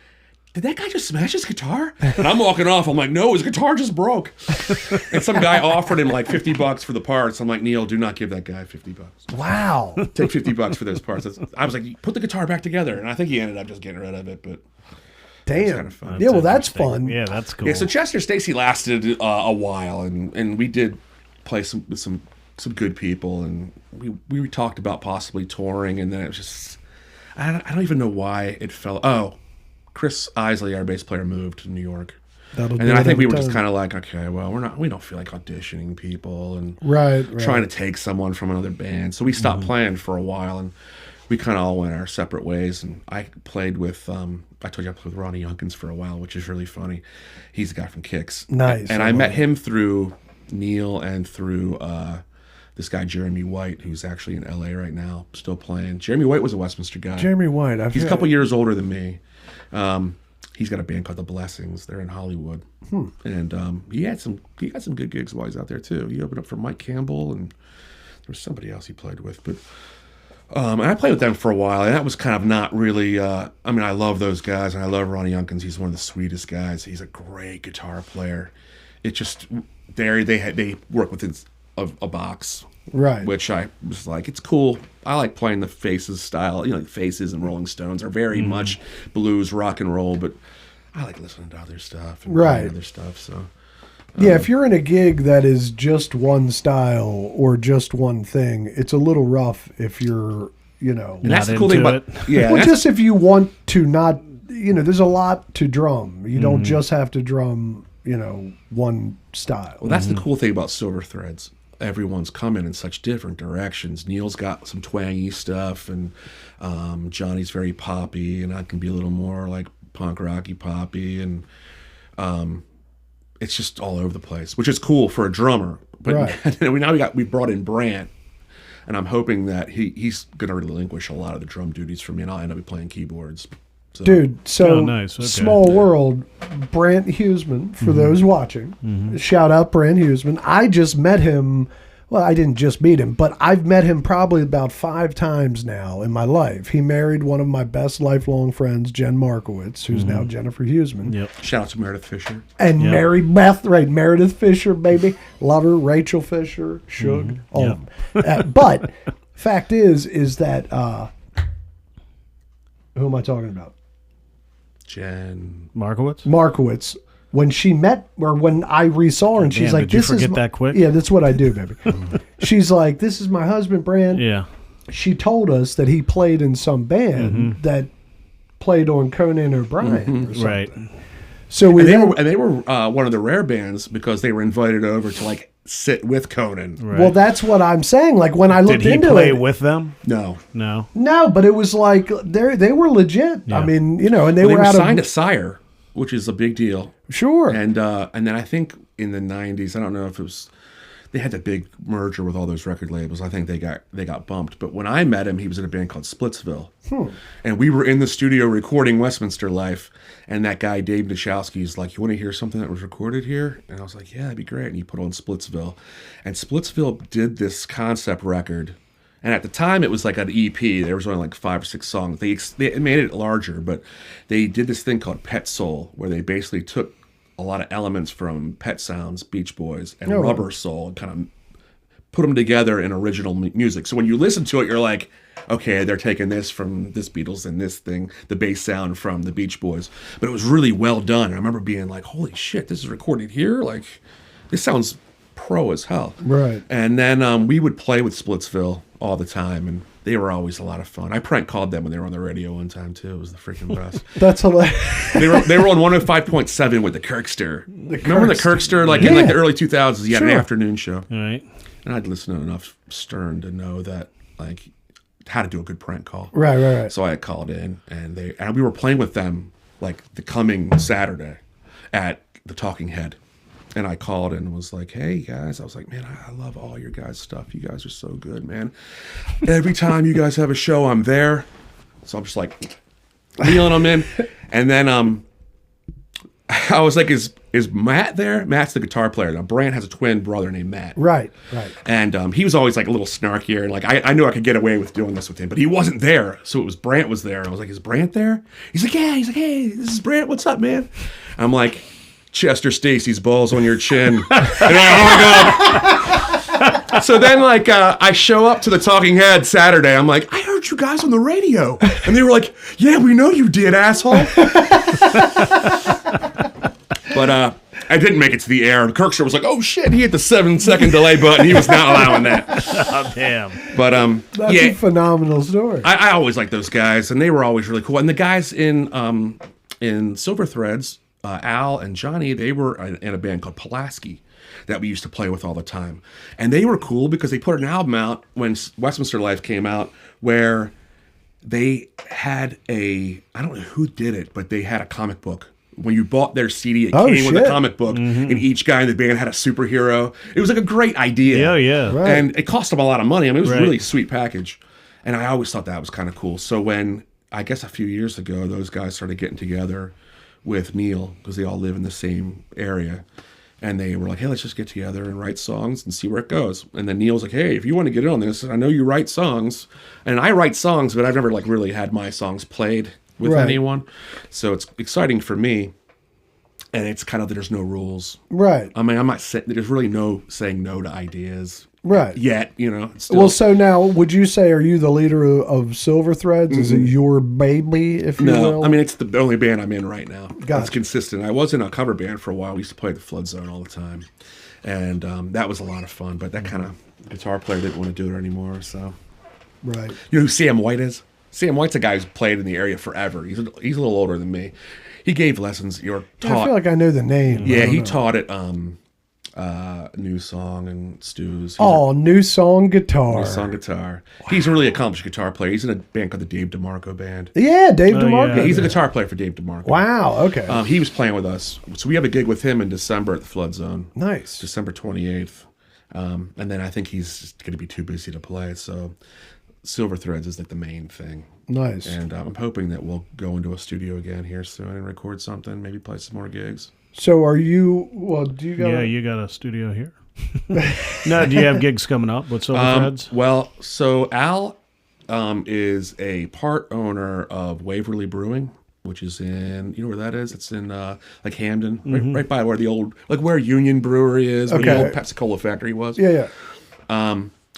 did that guy just smash his guitar? And I'm walking off. I'm like, no, his guitar just broke. And some guy offered him like $50 for the parts. I'm like, Neil, do not give that guy $50. wow. Take $50 for those parts. I was like, put the guitar back together. And I think he ended up just getting rid of it, but Damn. kind of fun. Yeah, well, that's Interesting. fun. Yeah, that's cool. yeah. So Chester Stacey lasted a while, and we did play with some good people, and we talked about possibly touring, and then it was just I don't even know why it fell. Oh, Chris Isley, our bass player, moved to New York, That'll and do then I it think we every were just time. kind of like, okay, well, we don't feel like auditioning people and Right. trying to take someone from another band, so we stopped playing for a while, and we kind of all went our separate ways. And I played with I told you I played with Ronnie Youngkins for a while, which is really funny. He's a guy from Kix. Nice. And I met him through Neil and through this guy Jeremy White, who's actually in LA right now, still playing. Jeremy White was a Westminster guy. Jeremy White. He's a couple years older than me. He's got a band called The Blessings. They're in Hollywood, and he got some good gigs while he's out there too. He opened up for Mike Campbell, and there was somebody else he played with. But And I played with them for a while, and that was kind of not really. I mean, I love those guys, and I love Ronnie Youngkins. He's one of the sweetest guys. He's a great guitar player. It just they work within a box, Right. which I was like, it's cool. I like playing the Faces style. You know, the Faces and Rolling Stones are very much blues, rock and roll, but I like listening to other stuff and Right. playing other stuff. So Yeah, if you're in a gig that is just one style or just one thing, it's a little rough if you're, and that's the cool thing into about yeah. well, that's- just if you want to not, there's a lot to drum. You don't just have to drum, one style. Well, that's the cool thing about Silver Threads. Everyone's coming in such different directions. Neil's got some twangy stuff, and Johnny's very poppy, and I can be a little more like punk rocky poppy, and it's just all over the place, which is cool for a drummer. But Right. we brought in Brant, and I'm hoping that he's going to relinquish a lot of the drum duties for me, and I'll end up playing keyboards. So, Dude, so Oh, nice. Okay. small world, Brant Huseman, for those watching, shout out Brant Huseman. I just met him. Well, I didn't just meet him, but I've met him probably about 5 times now in my life. He married one of my best lifelong friends, Jen Markowitz, who's now Jennifer Huseman. Yep. shout out to Meredith Fisher. And Yep. Mary Beth, right? Meredith Fisher, baby. Love her. Rachel Fisher, Shug, all of them. But fact is that, who am I talking about? Jen. Markowitz? Markowitz, when she met, or when I resaw her, and she's Damn, like, did you "This is forget my-" that quick? Yeah, that's what I do, baby. She's like, "This is my husband, Brand." Yeah. She told us that he played in some band that played on Conan O'Brien, or something. Right. So we And they were one of the rare bands because they were invited over to like sit with Conan. Right. well, that's what I'm saying. Like when I Did looked he into play it, with them? No, No. no, but it was like they were legit. Yeah. I mean, and they they were were out signed of to Sire, which is a big deal. sure. And then I think in the '90s, I don't know if it was, they had that big merger with all those record labels. I think they got bumped. But when I met him, he was in a band called Splitsville, and we were in the studio recording Westminster Life. And that guy Dave Nashowski's like, "You want to hear something that was recorded here?" And I was like, "Yeah, that'd be great." And he put on Splitsville, and Splitsville did this concept record. And at the time, it was like an EP. There was only like 5 or 6 songs. They made it larger, but they did this thing called Pet Soul, where they basically took a lot of elements from Pet Sounds, Beach Boys, and Rubber Soul, and kind of put them together in original music. So when you listen to it, you're like, okay, they're taking this from this Beatles and this thing, the bass sound from the Beach Boys. But it was really well done. And I remember being like, holy shit, this is recorded here? Like, this sounds pro as hell. Right. And then we would play with Splitsville all the time, and they were always a lot of fun. I prank called them when they were on the radio one time too. It was the freaking best. That's hilarious. they were on 105.7 with the Kirkster. Remember the Kirkster, like in like the early 2000s? You had an Sure. afternoon show, All right. and I'd listen to enough Stern to know that like how to do a good prank call. Right. So I called in, and we were playing with them like the coming Saturday at the Talking Head. And I called and was like, "Hey guys," I was like, "Man, I love all your guys' stuff. You guys are so good, man. Every time you guys have a show, I'm there." So I'm just like reeling them in, and then I was like, "Is Matt there?" Matt's the guitar player. Now Brant has a twin brother named Matt. Right. And he was always like a little snarkier, and like I knew I could get away with doing this with him, but he wasn't there. So it was Brant was there, and I was like, "Is Brant there?" He's like, "Yeah." He's like, "Hey, this is Brant. What's up, man?" I'm like, "Chester Stacy's balls on your chin." And oh my god! So then like I show up to the Talking Head Saturday. I'm like, "I heard you guys on the radio," and they were like, "Yeah, we know you did, asshole." But I didn't make it to the air. Kirkster was like, "Oh shit!" He hit the 7-second delay button. He was not allowing that. Oh, damn. But That's a phenomenal story. I always liked those guys, and they were always really cool. And the guys in Silver Threads, Al and Johnny, they were in a band called Pulaski that we used to play with all the time. And they were cool because they put an album out when Westminster Life came out where they had I don't know who did it, but they had a comic book. When you bought their CD, it came with a comic book, and each guy in the band had a superhero. It was like a great idea. Yeah. Right. And it cost them a lot of money. I mean, it was a Right. really sweet package. And I always thought that was kind of cool. So when, I guess a few years ago, those guys started getting together with Neil, because they all live in the same area, And they were like, hey, let's just get together and write songs and see where it goes. And then Neil's like, hey, if you want to get in on this, I know you write songs. And I write songs, but I've never like really had my songs played with anyone. So it's exciting for me. And it's kind of that there's no rules. Right. I mean, I'm not saying, there's really no saying no to ideas. Right. Yet, you know. Still. Well, so now, would you say, are you the leader of Silver Threads? Is it your baby, if you will? No, I mean, it's the only band I'm in right now. Gotcha. It's consistent. I was in a cover band for a while. We used to play at the Flood Zone all the time. And that was a lot of fun. But that kind of guitar player didn't want to do it anymore. So, Right. You know who Sam White is? Sam White's a guy who's played in the area forever. He's a little older than me. He gave lessons. Or taught. I feel like I know the name. Yeah, he taught at New Song and Stews. New Song Guitar. New Song Guitar. Wow. He's a really accomplished guitar player. He's in a band called the Dave DeMarco Band. Yeah, Dave DeMarco. Yeah, he's a guitar player for Dave DeMarco. Wow, okay. He was playing with us. So we have a gig with him in December at the Flood Zone. Nice. December 28th. And then I think he's just going to be too busy to play. So Silver Threads is like the main thing. Nice. And I'm hoping that we'll go into a studio again here soon and record something, maybe play some more gigs. So are you, well, do you got Yeah, you got a studio here. No, do you have gigs coming up with Silver Threads? Well, so Al is a part owner of Waverly Brewing, which is in, you know where that is? It's in like Hamden, right by where the old, like where Union Brewery is, where the old Pepsi Cola factory was. Yeah.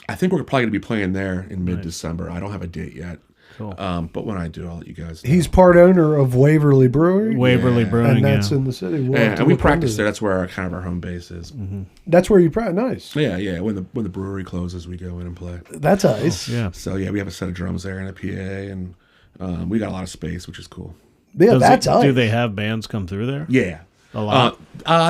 I think we're probably going to be playing there in mid-December. I don't have a date yet. Cool. But when I do, I'll let you guys know. He's part owner of Waverly Brewery. Waverly Brewing, and that's in the city. We'll have to and we look practice into there. That's where our home base is. That's where you practice. Nice. Yeah. When the brewery closes, we go in and play. That's nice. Yeah. So yeah, we have a set of drums there and a PA, and we got a lot of space, which is cool. Yeah, that's nice. Do they have bands come through there? Yeah. A lot.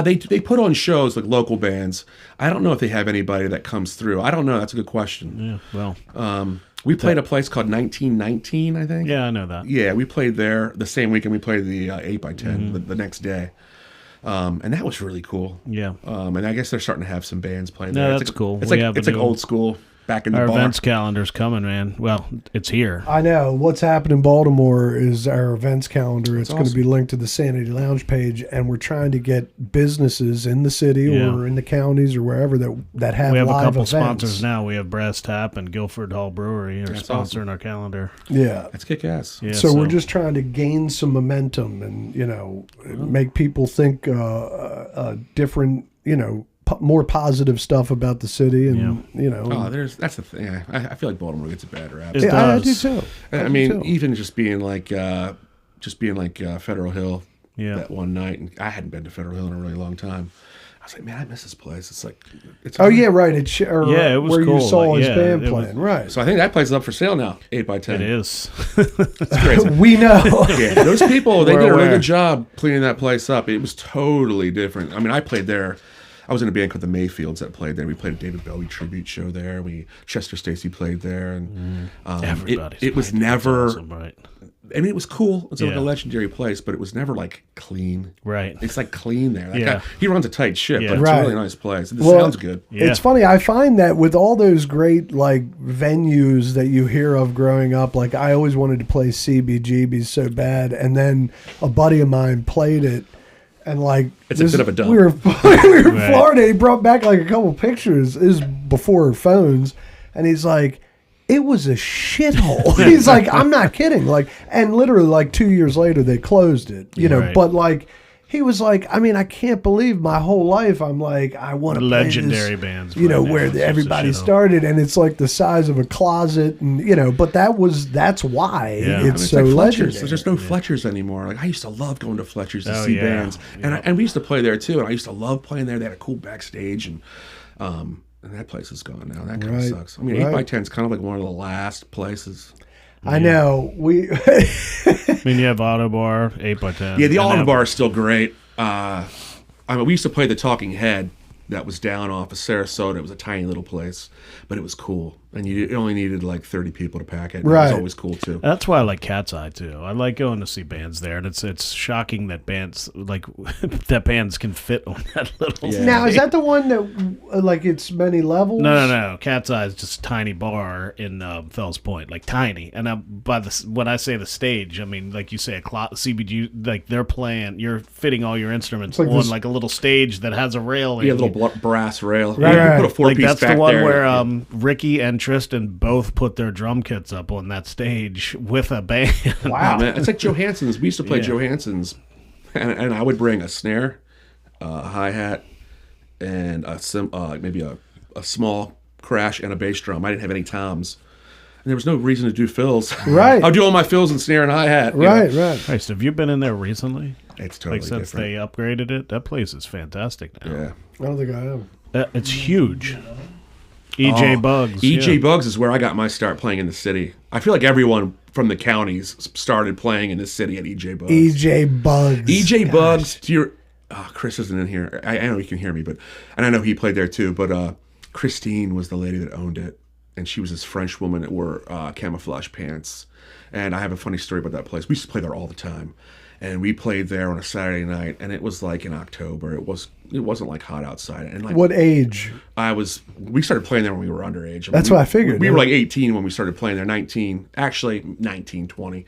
They put on shows like local bands. I don't know if they have anybody that comes through. I don't know. That's a good question. Yeah. Well, we played a place called 1919, I think. yeah, I know that. Yeah, we played there the same weekend we played the 8x10 the next day. And that was really cool. Yeah. And I guess they're starting to have some bands playing No, there. that's cool. It's We like have it's a like new- old school back in the Our bar. events calendar's coming, man. Well, it's here. I know. What's happened in Baltimore is our events calendar. It's going to awesome. be linked to the Sanity Lounge page, and we're trying to get businesses in the city or in the counties or wherever that have We have a live couple events. sponsors now. We have Brass Tap and Guilford Hall Brewery are That's sponsoring awesome. our calendar. Yeah. That's kick ass. Yeah, So we're just trying to gain some momentum and, make people think different, more positive stuff about the city and, That's the thing. I feel like Baltimore gets a bad rap. It I do does. too. I mean, even just being like Federal Hill Yeah. that one night, and I hadn't been to Federal Hill in a really long time. I was like, man, I miss this place. It's like, it's Oh, yeah, right. It was where cool. you saw Like, his yeah, band it was- playing. Right. So I think that place is up for sale now, 8x10. It is. It's crazy. We know. Yeah, those people, they We're did a really aware. good job cleaning that place up. It was totally different. I mean, I played there. I was in a band called the Mayfields that played there. We played a David Bowie tribute show there. Chester Stacey played there, and Everybody's it was played there. It's never. awesome, right? I mean, it was cool. It's like Yeah. a legendary place, but it was never like clean. Right. It's like clean there. That Yeah. guy, he runs a tight ship, Yeah. but it's Right. a really nice place. The Well, sound's good. Yeah. It's funny. I find that with all those great venues that you hear of growing up, like I always wanted to play CBGB so bad, and then a buddy of mine played it, and It's a bit of a dump. We were in Right. Florida. He brought back like a couple pictures. This is before phones, and he's like, it was a shithole. He's like, I'm not kidding. And literally 2 years later they closed it. Right. But he was like, I mean, I can't believe my whole life I'm like, I want to Legendary play this, bands playing there. where It's just a everybody shithole. started, and it's like the size of a closet, and but that's why Yeah. I mean, it's It's so like Fletcher's. legendary. There's no Fletcher's anymore. Like I used to love going to Fletcher's to Oh, see yeah. bands, Yeah. and we used to play there too. And I used to love playing there. They had a cool backstage, and that place is gone now. That kind of Right. sucks. I mean, Right. 8x10 is kind of like one of the last places. I know I mean, you have Autobar, 8x10. Yeah, the and Auto that- Bar is still great. I mean, we used to play the Talking Head that was down off of Sarasota. It was a tiny little place, but it was cool. and you only needed like 30 people to pack it. And Right. It was always cool too. That's why I like Cat's Eye too. I like going to see bands there, and it's shocking that bands can fit on that little. Yeah. Now, is that the one that like it's many levels? No. Cat's Eye is just a tiny bar in Fells Point, like tiny. And when I say the stage, I mean like you say a CBG, like they're playing. You're fitting all your instruments like on this- like a little stage that has a rail. Yeah, a and little brass rail. Right, You right. put a four like piece that's back the one there. where Ricky and Tristan both put their drum kits up on that stage with a band. Wow. Man, it's like Johansson's. We used to play Yeah. Johansson's, and I would bring a snare, a hi hat, and maybe a small crash and a bass drum. I didn't have any toms, and there was no reason to do fills. Right. I'll do all my fills and snare and hi hat. Right, right. Hey, so have you been in there recently? It's totally Like since different. they upgraded it, that place is fantastic now. Yeah. I don't think I am. It's huge. EJ Bugs. EJ yeah. Bugs is where I got my start playing in the city. I feel like everyone from the counties started playing in the city at EJ Bugs. EJ Bugs. EJ Bugs, Chris isn't in here. I know he can hear me, and I know he played there too. But Christine was the lady that owned it, and she was this French woman that wore camouflage pants. And I have a funny story about that place. We used to play there all the time, and we played there on a Saturday night, and it was like in October. It wasn't like hot outside, and like What age? we started playing there when we were underage. That's what I figured, We yeah. were like 18 when we started playing there, 19, 20.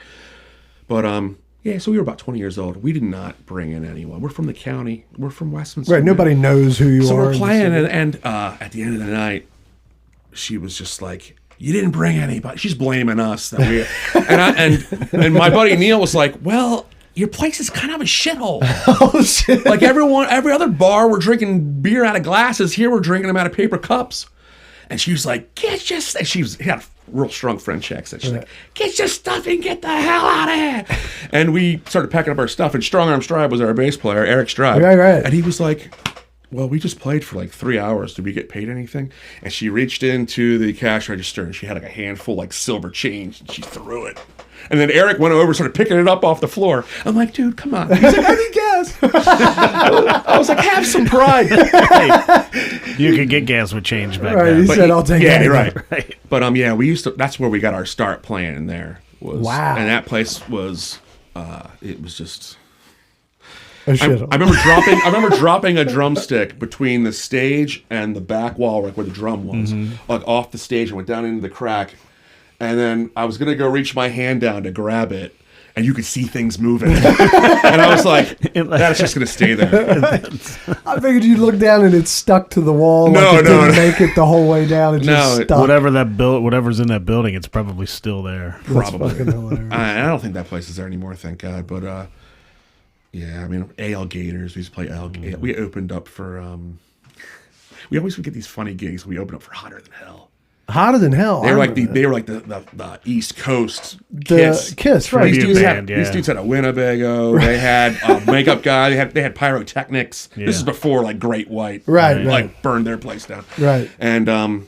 But yeah, so we were about 20 years old. We did not bring in anyone. We're from the county. We're from Westminster. Right. Nobody knows who you So are. we're playing, and at the end of the night, she was just like, "You didn't bring anybody." She's blaming us that we. and my buddy Neil was like, "Well, your place is kind of a shithole. Oh shit. Like every other bar, we're drinking beer out of glasses. Here, we're drinking them out of paper cups." And she was like, and she had a real strong French accent. She's like, "Get your stuff and get the hell out of here." And we started packing up our stuff, and Strong Arm Strive was our bass player, Eric Strive. Right. And he was like, "Well, we just played for like 3 hours. Did we get paid anything?" And she reached into the cash register, and she had like a handful like silver change, and she threw it. And then Eric went over, started picking it up off the floor. I'm like, "Dude, come on." He's like, "I didn't guess." I was like, "Have some pride." You could get gas with change back Right. then. He But said, "I'll take yeah, anything." right. right. But yeah, we used to. That's where we got our start playing in there. Wow. And that place was, it was just. Oh, I shit. remember dropping a drumstick between the stage and the back wall, like where the drum was, like off the stage, and went down into the crack. And then I was gonna go reach my hand down to grab it, and you could see things moving. And I was like, "That's just gonna stay there." I figured you'd look down and it's stuck to the wall. No, like it no, didn't no. make it the whole way down. It just No, stuck. Whatever's in that building, it's probably still there. That's Probably. fucking hilarious. I don't think that place is there anymore, thank God. But yeah, I mean, AL Gators. We used to play AL. We opened up for. We always would get these funny gigs. We opened up for Hotter Than Hell. Hotter than hell. They I were like remember they were like the East Coast that. Kiss. Right. Tribute band, These yeah. dudes had a Winnebago. They had a makeup guy. They had pyrotechnics. Yeah. This is before like Great White, Right, Right. like burned their place down. Right. And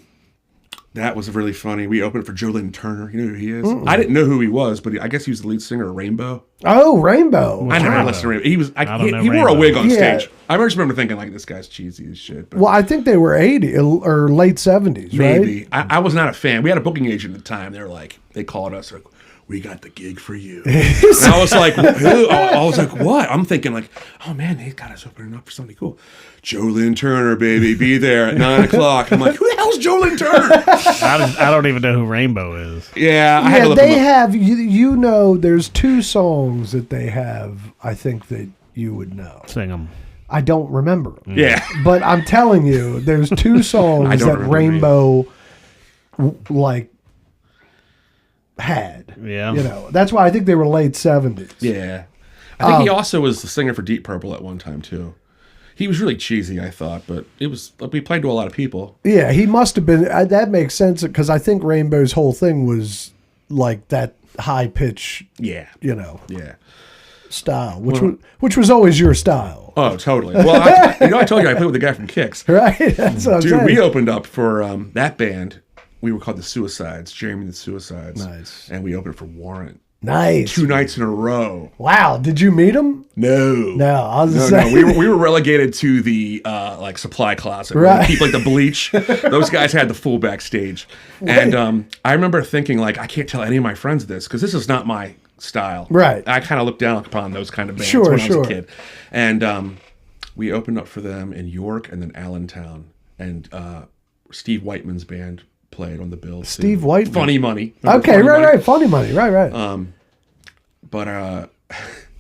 that was really funny. We opened for Joe Lynn Turner. You know who he is? I didn't know who he was, but I guess he was the lead singer of Rainbow. Oh, Rainbow. I never Rainbow? listened to Rainbow. He was. don't know He wore a Rainbow. wig on Yeah. stage. I just remember thinking like, this guy's cheesy as shit. But Well, I think they were 80 or late 70s, right? maybe I was not a fan. We had a booking agent at the time. They were like, they called us like, "We got the gig for you." And I was like, "Who?" I was like, "What?" I'm thinking like, "Oh man, they got us opening up for somebody cool." Joe Lynn Turner, baby, be there at 9:00. I'm like, "Who the hell's Joe Lynn Turner?" I don't even know who Rainbow is. Yeah, I had to Yeah, look they him up. have, you know, there's 2 songs that they have, I think that you would know. Sing them. I don't remember 'em. Yeah, But I'm telling you, there's 2 songs I don't that remember Rainbow, like, had. Yeah. You know, that's why I think they were late 70s. yeah. I think he also was the singer for Deep Purple at one time too. He was really cheesy, I thought, but it was. We played to a lot of people. Yeah, he must have been. That makes sense because I think Rainbow's whole thing was like that high pitch, Yeah, you know, yeah. style, which was always your style, Oh, totally. Well, I told you I played with the guy from Kicks. right? That's what I'm Dude, saying. we opened up for that band. We were called the Suicides, Jeremy and the Suicides. Nice. And we opened for Warrant. Nice. 2 nights in a row. Wow. Did you meet him? No. I was No, saying. we were relegated to the like supply closet. Where Right. they keep like the bleach. Those guys had the full backstage, and I remember thinking like, I can't tell any of my friends this because this is not my style. Right. I kind of looked down upon those kind of bands Sure, when I was sure. a kid, and we opened up for them in York and then Allentown, and Steve Whiteman's band played on the bill. Steve Whiteman. Funny Money. Remember Okay, Funny right, Money? right. Funny money. Right. But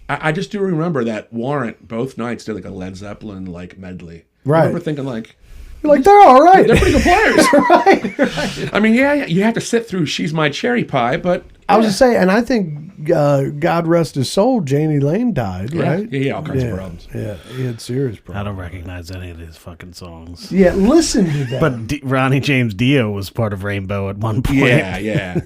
I just do remember that Warrant both nights did like a Led Zeppelin like medley. Right. I remember thinking like, You're like, they're all right. they're pretty good players. right. I mean, yeah, you have to sit through She's My Cherry Pie, but I was just saying, and I think God rest his soul, Janie Lane died, right? yeah, all kinds of problems. Yeah, he had serious I problems. don't recognize any of these fucking songs. Yeah, listen to that. But Ronnie James Dio was part of Rainbow at one point. Yeah.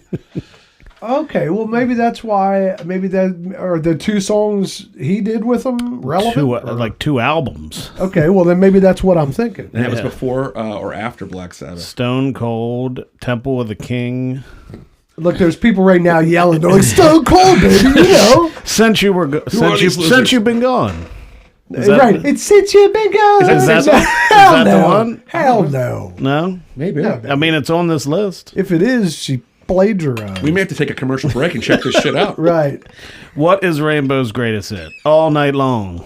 Okay, well, maybe that's why. Maybe that are the two songs he did with them relevant. Like 2 albums. Okay, well then maybe that's what I'm thinking. And that was Yeah. before or after Black Sabbath. Stone Cold, Temple of the King. Look, there's people right now yelling. They're like, "Stone Cold, baby," you know. Since you were since you've been gone. Is that- Right, it's since you've been gone. Is that- Hell is that the no. one? Hell no. No? Maybe. No, I mean, it's on this list. If it is, she plagiarized. We may have to take a commercial break and check this shit out. Right. What is Rainbow's greatest hit? All Night Long.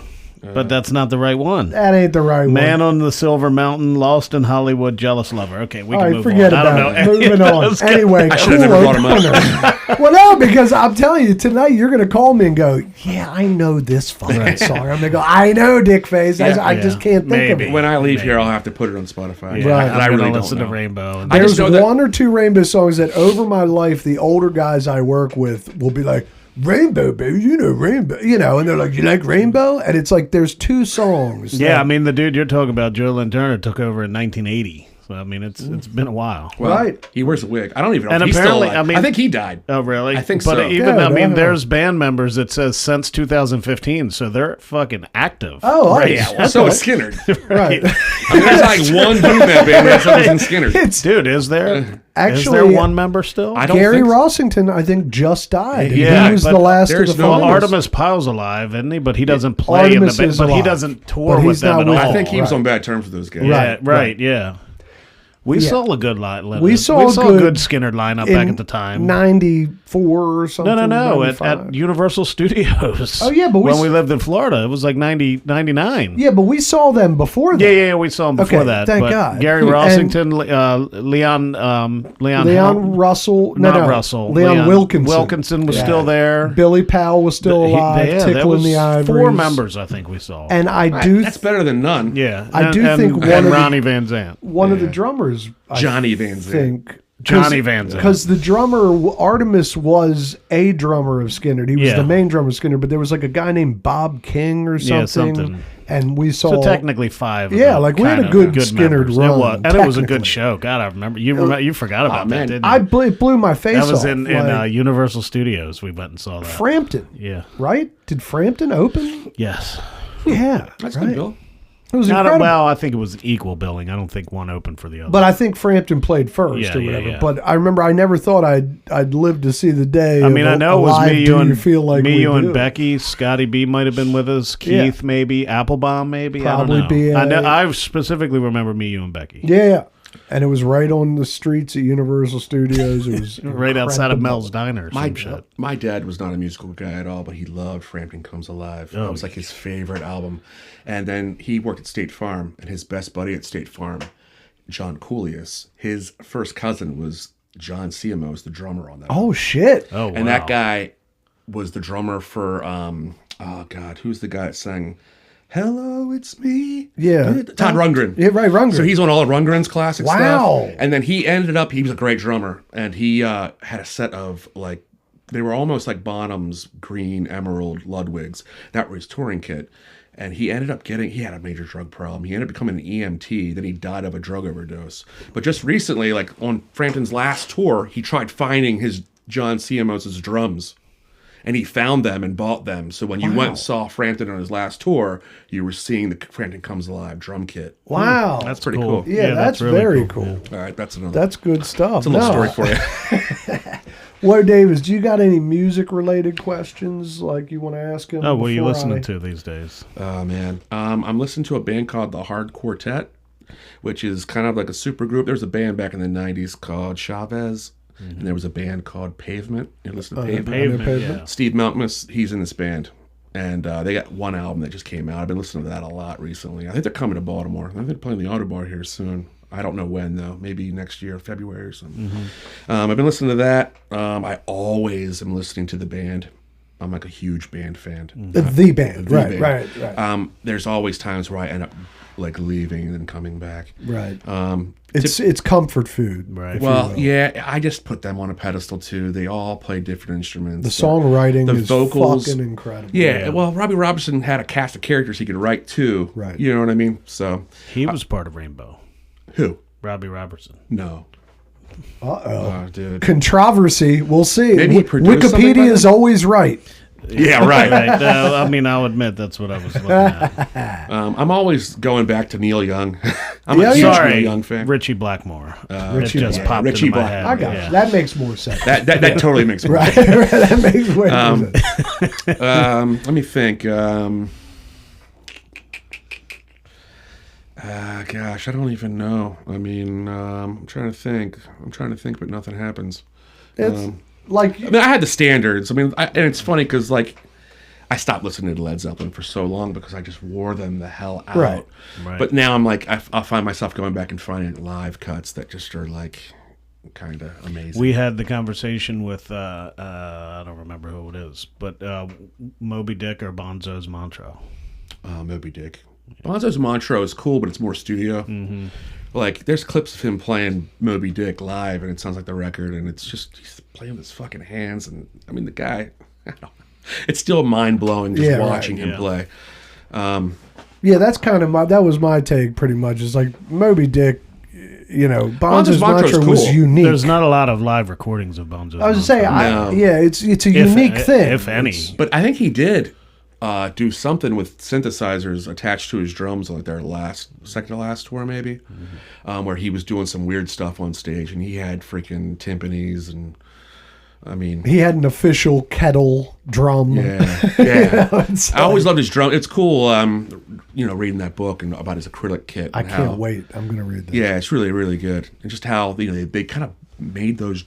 But that's not the right one. That ain't the right Man one. on the Silver Mountain, Lost in Hollywood, Jealous Lover. Okay, we All can right, move forget on. about I don't it. know. any Moving of on. those guys. Anyway, I should have never brought him up. Well, no, because I'm telling you, tonight you're going to call me and go, yeah, I know this fucking song. I'm going to go, I know, Dick Face. I just can't think of maybe. it. When I leave here, I'll have to put it on Spotify. Yeah, Right. And I I'm really gonna don't listen know. to Rainbow. I just There's know that- one or two Rainbow songs that over my life, the older guys I work with will be like, Rainbow, baby, you know Rainbow, you know, and they're like, you like Rainbow? And it's like, there's 2 songs. Yeah, that- I mean, the dude you're talking about, Joe Lynn Turner, took over in 1980. So, I mean, it's been a while. Well, Right. He wears a wig. I don't even know And if he's still apparently, alive. I mean- I think he died. Oh, really? I think but so. even, Yeah, I mean, yeah. there's band members that says since 2015, so they're fucking active. Oh, right? yeah, now. So is Skinner. right. I mean, there's like one dude in that band that was in Skinner. It's Dude, is there Actually, is there one member still? I don't Gary think so. Rossington, I think, just died. And Yeah, he was but the last of there's the no Well, finalists. Artemis Pyle's alive, isn't he? But he doesn't play Artemis in the is band. But he alive, doesn't tour but with he's them not at with all. I think he was right. on bad terms with those guys. Yeah, Right. yeah. We Yeah. saw a good line. We saw a a good- good Skinner lineup back at the time. 94 or something. No. At 95. Universal Studios. Oh, yeah, but when we lived in Florida, it was like 99. Yeah, but we saw them before that. Yeah, we saw him before Okay, that. thank but God. Gary And- Rossington, Leon Russell. not Russell. Leon Wilkinson. Wilkinson was Yeah. still there. Billy Powell was still alive. there Tickling was the Ivories. 4 members, I think we saw. And I do That's better than none. yeah, I do think one and of the- Ronnie Van Zant. one of the drummers, I Johnny Van Zandt. think. Johnny Van Zandt. Because the drummer, Artemis, was a drummer of Skinner. He was Yeah. the main drummer of Skinner, but there was like a guy named Bob King or something. Yeah, something. And we saw. So technically 5. of Yeah, the like we had kind a of good Skinner members. run, It was, and it was a technically. good show. God, I remember. You forgot about man. that, didn't you? it blew my face That was off. in like, Universal Studios. We went and saw that. Frampton, Yeah. right? Did Frampton open? Yes. Yeah, That's right. good, Bill. It was Not incredible. well. I think it was equal billing. I don't think one opened for the other. But I think Frampton played first Yeah, or yeah, whatever. yeah. But I remember I never thought I'd live to see the day. I mean, of I know it was Alive, me, Do you, and feel like me, we you, do. and Becky. Scotty B might have been with us. Yeah. Keith, maybe. Applebaum, maybe. Probably I don't know. B.A. I know. I specifically remember me, you, and Becky. Yeah, and it was right on the streets at Universal Studios. It was Right outside of incredible. Mel's Diner or My, some shit. my dad was not a musical guy at all, but he loved Frampton Comes Alive. That was like his favorite album. And then he worked at State Farm, and his best buddy at State Farm, John Coolius, his first cousin was John Ciamos, the drummer on that. Oh shit! Oh, wow. And that guy was the drummer for, oh God, who's the guy that sang Hello, It's Me? Yeah. Todd Rundgren. Yeah, right, Rundgren. So he's on all of Rundgren's classic Wow. stuff. And then he was a great drummer. And he had a set of like, they were almost like Bonham's green emerald Ludwigs. That was his touring kit. And he ended up he had a major drug problem. He ended up becoming an EMT. Then he died of a drug overdose. But just recently, like on Frampton's last tour, he tried finding his John Ciamos' drums. And he found them and bought them. So when you went and saw Frampton on his last tour, you were seeing the Frampton Comes Alive drum kit. Wow, That's pretty cool. yeah, that's really very cool. All right, that's another. That's good stuff. That's a little No, story for you. Well, Davis, do you got any music-related questions like you want to ask him? Oh, what are you before listening to these days? Oh man, I'm listening to a band called the Hard Quartet, which is kind of like a super group. There was a band back in the '90s called Chavez, and there was a band called Pavement. You listen to Pavement? Pavement, Pavement? yeah. Steve Malkmus, he's in this band, and they got one album that just came out. I've been listening to that a lot recently. I think they're coming to Baltimore. I think they're playing the Autobar here soon. I don't know when though. Maybe next year, February or something. I've been listening to that. I always am listening to the band. I'm like a huge band fan. The band, The right, band. right. There's always times where I end up like leaving and then coming back. Right. It's comfort food. Right. if you Well, will. yeah, I just put them on a pedestal too. They all play different instruments. The songwriting the is vocals- fucking incredible. Yeah, well, Robbie Robertson had a cast of characters he could write too. Right. You know what I mean? So, He was part of Rainbow. who? Robbie Robertson. No. Uh-oh. Oh, dude. Controversy. We'll see. Maybe he produced something by Wikipedia is always right. Yeah, right. Right. I mean, I'll admit that's what I was looking at. I'm always going back to Neil Young. I'm Yeah, a huge Sorry, Neil Young fan. Richie Blackmore. Richie it just Black- popped Richie into my Black- head. I got yeah. you. That makes more sense. That totally makes sense. right. That makes way more sense. Let me think. Gosh, I don't even know. I mean, I'm trying to think. But nothing happens. It's like I mean, I had the standards. I mean, and it's funny because like I stopped listening to Led Zeppelin for so long because I just wore them the hell out. Right. Right. But now I'm like, I'll find myself going back and finding live cuts that just are like kind of amazing. We had the conversation with I don't remember who it is, but Moby Dick or Bonzo's Montreux. Moby Dick. Bonzo's Montreux is cool, but it's more studio. Mm-hmm. Like, there's clips of him playing Moby Dick live, and it sounds like the record, and it's just, he's playing with his fucking hands, and, I mean, the guy, I don't know. It's still mind-blowing just Yeah, right, watching him yeah. play. yeah, that's kind of that was my take pretty much. It's like Moby Dick, you know, Bonzo's Bonzo's Montreux Mantra is was cool. unique. There's not a lot of live recordings of Bonzo's. I was just saying, No. yeah, it's a unique thing. if any. It's- But I think he did do something with synthesizers attached to his drums, like their second to last tour, maybe, where he was doing some weird stuff on stage, and he had freaking timpanis, and I mean, He had an official kettle drum. yeah, yeah. It's I always loved his drum. It's cool, reading that book and about his acrylic kit. I and can't how- wait. I'm gonna read that. Yeah, it's really, really good, and just how they kind of made those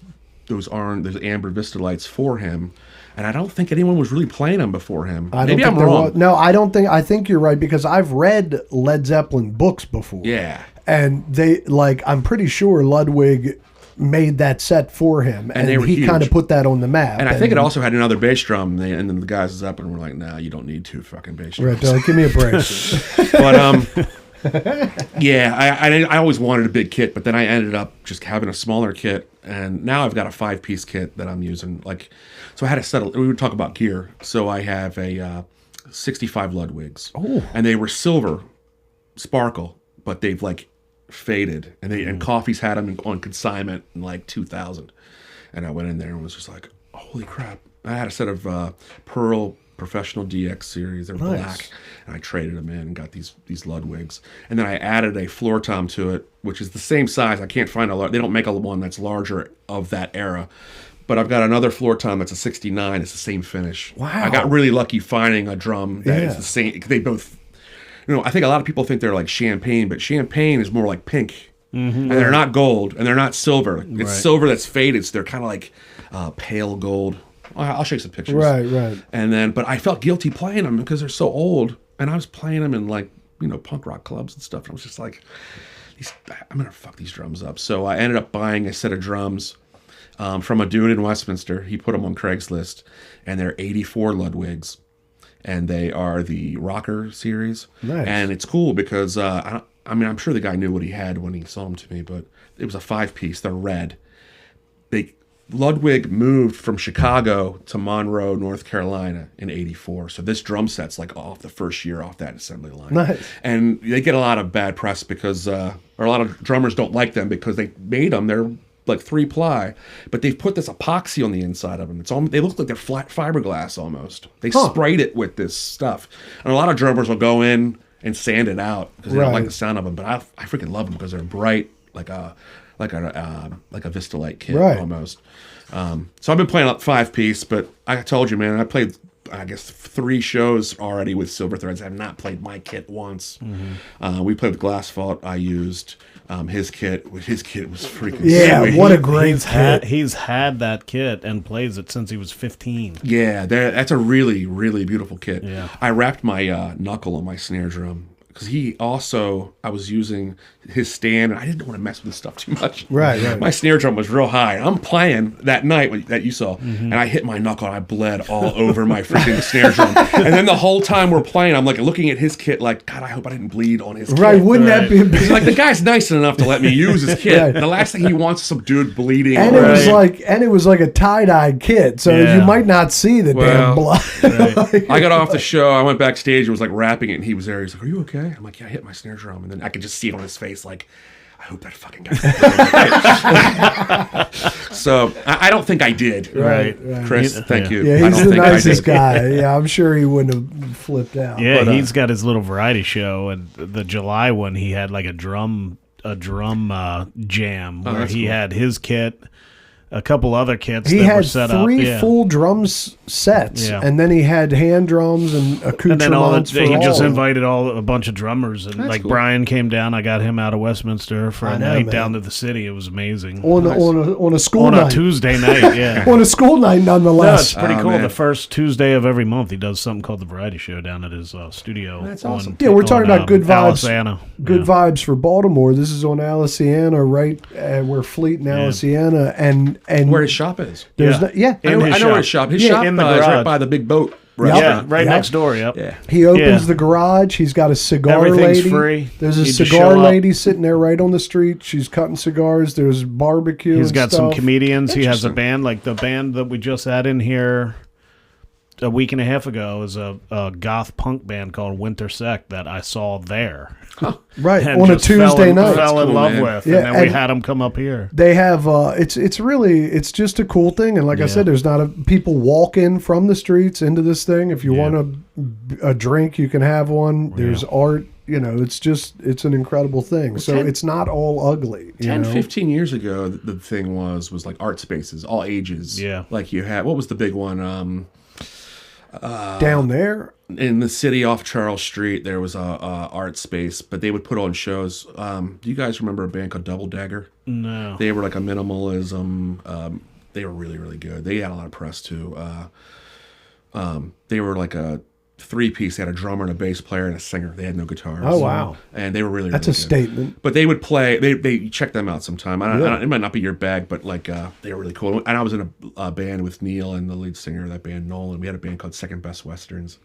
amber Vista lights for him. And I don't think anyone was really playing them before him. I don't Maybe think I'm there wrong. was- no, I don't think. I think you're right because I've read Led Zeppelin books before. Yeah. and they I'm pretty sure Ludwig made that set for him, and they were he huge. kind of put that on the map. And I think it also had another bass drum. And then the guys at Zeppelin were like, "Nah, you don't need two fucking bass drums." right. They're like, give me a break. But yeah, I always wanted a big kit, but then I ended up just having a smaller kit, and now I've got a 5-piece kit that I'm using. Like, so I had to settle. We would talk about gear. So I have a 65 Ludwigs, and they were silver, sparkle, but they've like faded, and Coffee's had them on consignment in like 2000, and I went in there and was just like, holy crap! I had a set of Pearl Professional DX series. They're Nice. black, and I traded them in and got these Ludwigs, and then I added a floor tom to it, which is the same size. I can't find they don't make a one that's larger of that era. But I've got another floor tom that's a 69. It's the same finish. Wow. I got really lucky finding a drum that is Yeah. the same. They both, I think a lot of people think they're like champagne, but champagne is more like pink. And they're not gold, and they're not silver. It's Right. silver that's faded, so they're kind of like pale gold. I'll show you some pictures. right. And then, but I felt guilty playing them because they're so old, and I was playing them in like punk rock clubs and stuff. And I was just like, I'm gonna fuck these drums up. So I ended up buying a set of drums from a dude in Westminster. He put them on Craigslist, and they're 84 Ludwigs, and they are the Rocker series. Nice. And it's cool because I'm sure the guy knew what he had when he sold them to me, but it was a 5-piece. They're red. Ludwig moved from Chicago to Monroe, North Carolina in '84. So this drum set's like off the first year off that assembly line. Nice. And they get a lot of bad press because, or a lot of drummers don't like them because they made them. They're like 3-ply, but they've put this epoxy on the inside of them. They look like they're flat fiberglass almost. They sprayed it with this stuff. And a lot of drummers will go in and sand it out because they don't like Right. the sound of them. But I freaking love them because they're bright, like a Vista Light kit Right. almost. So I've been playing 5-piece, but I told you, man, I played, I guess, 3 shows already with Silver Threads. I have not played my kit once. We played with Glass Fault. I used his kit. His kit was freaking sweet. What a great kit. He's had that kit and plays it since he was 15. Yeah, that's a really, really beautiful kit. Yeah. I wrapped my knuckle on my snare drum because I was using his stand, and I didn't want to mess with this stuff too much. Right. My snare drum was real high. I'm playing that night that you saw, and I hit my knuckle, and I bled all over my freaking snare drum. And then the whole time we're playing, I'm like looking at his kit, like, God, I hope I didn't bleed on his kit. Right, wouldn't that be? He's like, the guy's nice enough to let me use his kit. Right. The last thing he wants is some dude bleeding. And it was like a tie-dyed kit, so you might not see the damn blood. Right. I got off the show. I went backstage and was like rapping it, and he was there. He's like, "Are you okay?" I'm like, "Yeah, I hit my snare drum," and then I could just see it on his face, like, I hope that fucking guy. So I don't think I did. Right. Chris, thank you. Yeah, I he's don't the think I nicest did. guy. Yeah, I'm sure he wouldn't have flipped out. Yeah, But, he's got his little variety show, and the July one, he had like a drum jam where he had his kit, a couple other kits He that were had set 3 up. full drums sets, Yeah. and then he had hand drums and accoutrements And then he for just all. invited a bunch of drummers, and That's like cool. Brian came down. I got him out of Westminster for I a know, night man. down to the city. It was amazing. on a school On night. a Tuesday night, yeah. On a school night, No, nonetheless. it's pretty Oh, cool. man. The first Tuesday of every month, he does something called the Variety Show down at his studio. That's awesome. Yeah, we're talking about good vibes. Alisana. Good vibes for Baltimore. This is on Aliciana, right where Fleet and Aliciana, and Where his shop is. there's Yeah. no- yeah. I know, his I know shop. where his shop. His Yeah, shop in the is right garage. by the big boat Yeah, restaurant. right Yep. next door. Yep. Yeah. He opens Yeah. the garage. He's got a cigar Everything's lady. free. There's a You just cigar show up. lady sitting there right on the street. She's cutting cigars. There's barbecue. He's and got some stuff. comedians. He has a Interesting. band, like the band that we just had in here a week and a half ago is a goth punk band called Winter Sect that I saw there. Right And on a just fell Tuesday in- night. Fell in cool, love man. with, Yeah, and then we and- had him come up here. They have it's just a cool thing, and like I said, there's not people walk in from the streets into this thing. If you want a drink, you can have one. There's art. It's an incredible thing. So 10 it's not all ugly. 10, 15 years ago, the thing was like art spaces, all ages. Yeah. Like you had, what was the big one? Down there. In the city off Charles Street, there was a art space, but they would put on shows. Do you guys remember a band called Double Dagger? No. They were like a minimalism. They were really, really good. They had a lot of press too. They were like a 3-piece. They had a drummer and a bass player and a singer. They had no guitars. Oh, wow. And they were really, That's really a good. statement. But they would play. They check them out sometime. I don't, it might not be your bag, but like they were really cool. And I was in a band with Neil and the lead singer of that band, Nolan. We had a band called Second Best Westerns.